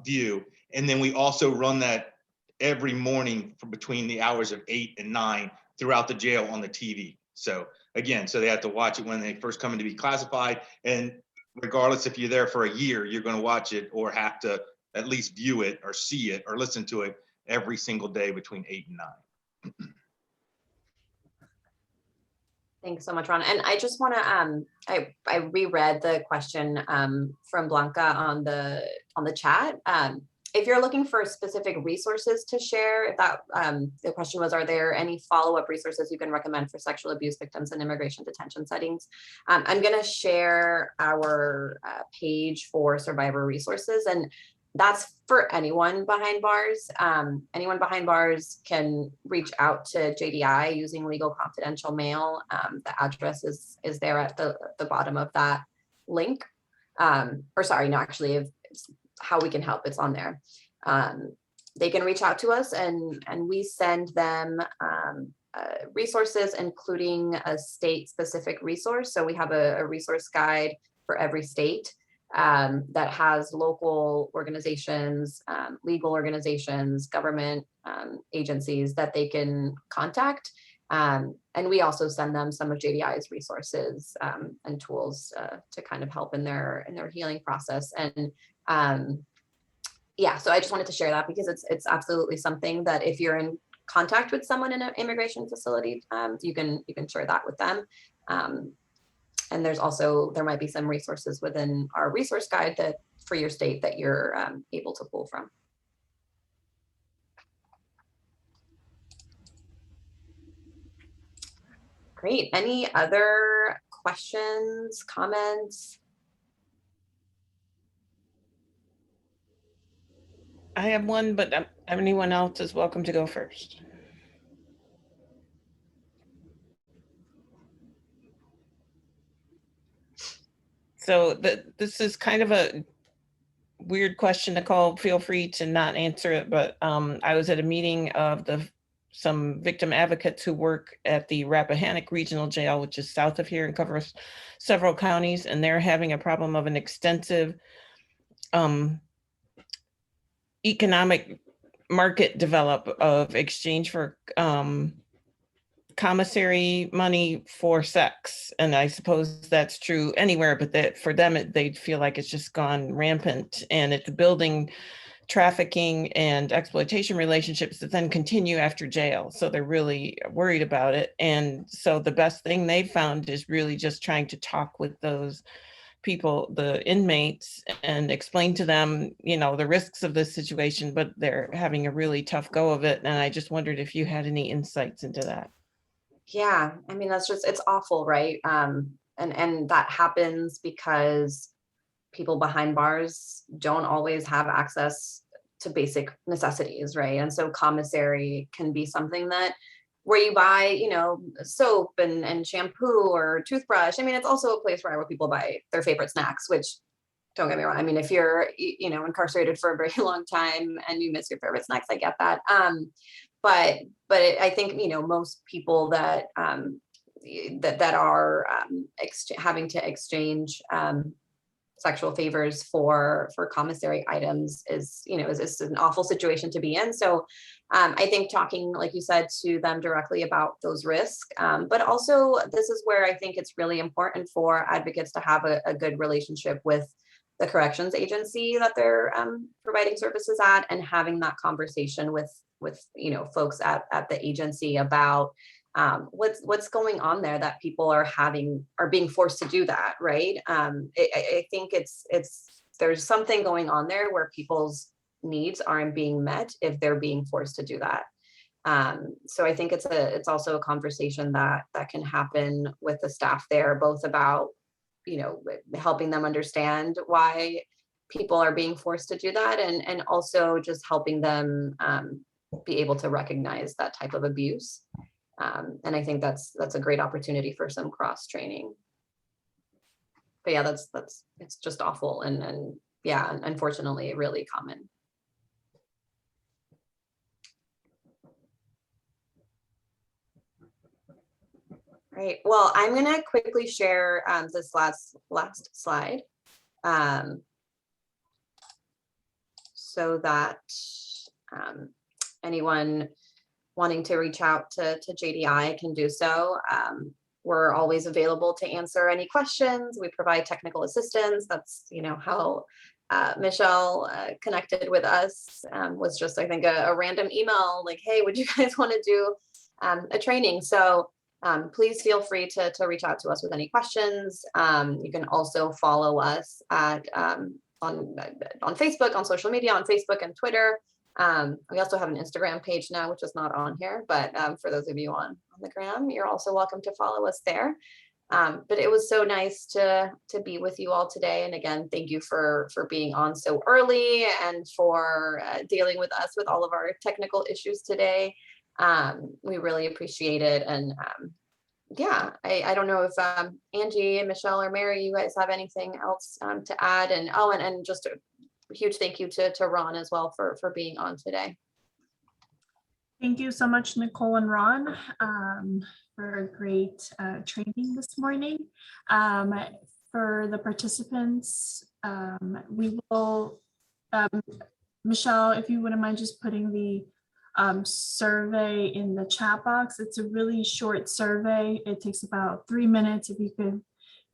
view, and then we also run that every morning from between the hours of 8 and 9 throughout the jail on the TV. So again, they have to watch it when they first come in to be classified, and regardless if you're there for a year, you're going to watch it or have to at least view it or see it or listen to it every single day between 8 and 9. Thanks so much, Ron. And I just want to, I reread the question from Blanca on the chat. if you're looking for specific resources to share, if that the question was, are there any follow-up resources you can recommend for sexual abuse victims in immigration detention settings? I'm going to share our page for survivor resources, and that's for anyone behind bars. Anyone behind bars can reach out to JDI using legal confidential mail. The address is there at the bottom of that link. Or sorry, no, actually, if how we can help, it's on there. They can reach out to us, and we send them resources, including a state-specific resource. So we have a resource guide for every state that has local organizations, legal organizations, government agencies that they can contact. And we also send them some of JDI's resources and tools to kind of help in their healing process. And yeah, so I just wanted to share that because it's absolutely something that if you're in contact with someone in an immigration facility, you can share that with them. And there might be some resources within our resource guide that for your state that you're able to pull from. Great. Any other questions, comments? I have one, but anyone else is welcome to go first. So this is kind of a weird question, Nicole. Feel free to not answer it, but I was at a meeting of some victim advocates who work at the Rappahannock Regional Jail, which is south of here and covers several counties, and they're having a problem of an extensive economic market develop of exchange for commissary money for sex. And I suppose that's true anywhere, but that for them, they feel like it's just gone rampant, and it's building trafficking and exploitation relationships that then continue after jail. So they're really worried about it. And so the best thing they found is really just trying to talk with those people, the inmates, and explain to them, the risks of this situation, but they're having a really tough go of it. And I just wondered if you had any insights into that. Yeah, I mean, it's awful, right? And that happens because people behind bars don't always have access to basic necessities, right? And so commissary can be something where you buy, soap and shampoo or toothbrush. I mean, it's also a place where people buy their favorite snacks, which, don't get me wrong. I mean, if you're, incarcerated for a very long time and you miss your favorite snacks, I get that. But I think, most people that are having to exchange sexual favors for commissary items is an awful situation to be in. So I think talking, like you said, to them directly about those risks, but also this is where I think it's really important for advocates to have a good relationship with the corrections agency that they're providing services at, and having that conversation with folks at the agency about what's going on there that people are being forced to do that, right? I think there's something going on there where people's needs aren't being met if they're being forced to do that. So I think it's also a conversation that can happen with the staff there, both about helping them understand why people are being forced to do that, and also just helping them be able to recognize that type of abuse. And I think that's a great opportunity for some cross training. But yeah, it's just awful, and yeah, unfortunately, really common. Right. Well, I'm going to quickly share this last slide, so that anyone wanting to reach out to JDI can do so. We're always available to answer any questions. We provide technical assistance. That's how Michelle connected with us, was just, I think, a random email like, hey, would you guys want to do a training? So please feel free to reach out to us with any questions. You can also follow us at on Facebook, on social media, on Facebook and Twitter. We also have an Instagram page now, which is not on here, but for those of you on the gram, you're also welcome to follow us there. But it was so nice to be with you all today. And again, thank you for being on so early and for dealing with us with all of our technical issues today. We really appreciate it. And yeah, I don't know if Angie and Michelle or Mary, you guys have anything else to add. And and just a huge thank you to Ron as well for being on today. Thank you so much, Nicole and Ron, for a great training this morning. For the participants, we will, Michelle, if you wouldn't mind just putting the survey in the chat box. It's a really short survey. It takes about 3 minutes. If you could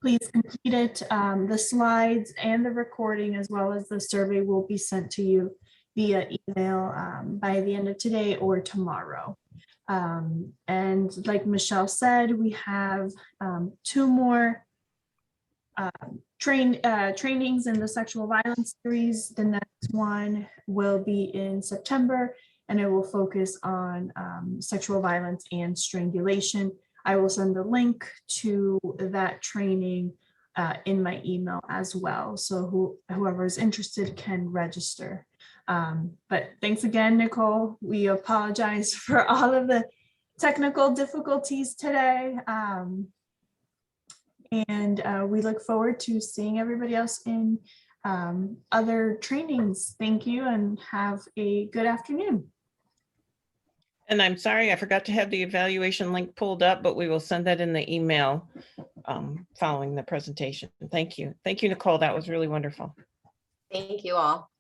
please complete it. The slides and the recording as well as the survey will be sent to you via email by the end of today or tomorrow. And like Michelle said, we have 2 more trainings in the sexual violence series. The next one will be in September, and it will focus on sexual violence and strangulation. I will send the link to that training in my email as well. So whoever is interested can register. But thanks again, Nicole. We apologize for all of the technical difficulties today. And we look forward to seeing everybody else in other trainings. Thank you and have a good afternoon. And I'm sorry, I forgot to have the evaluation link pulled up, but we will send that in the email following the presentation. Thank you. Thank you, Nicole. That was really wonderful. Thank you all.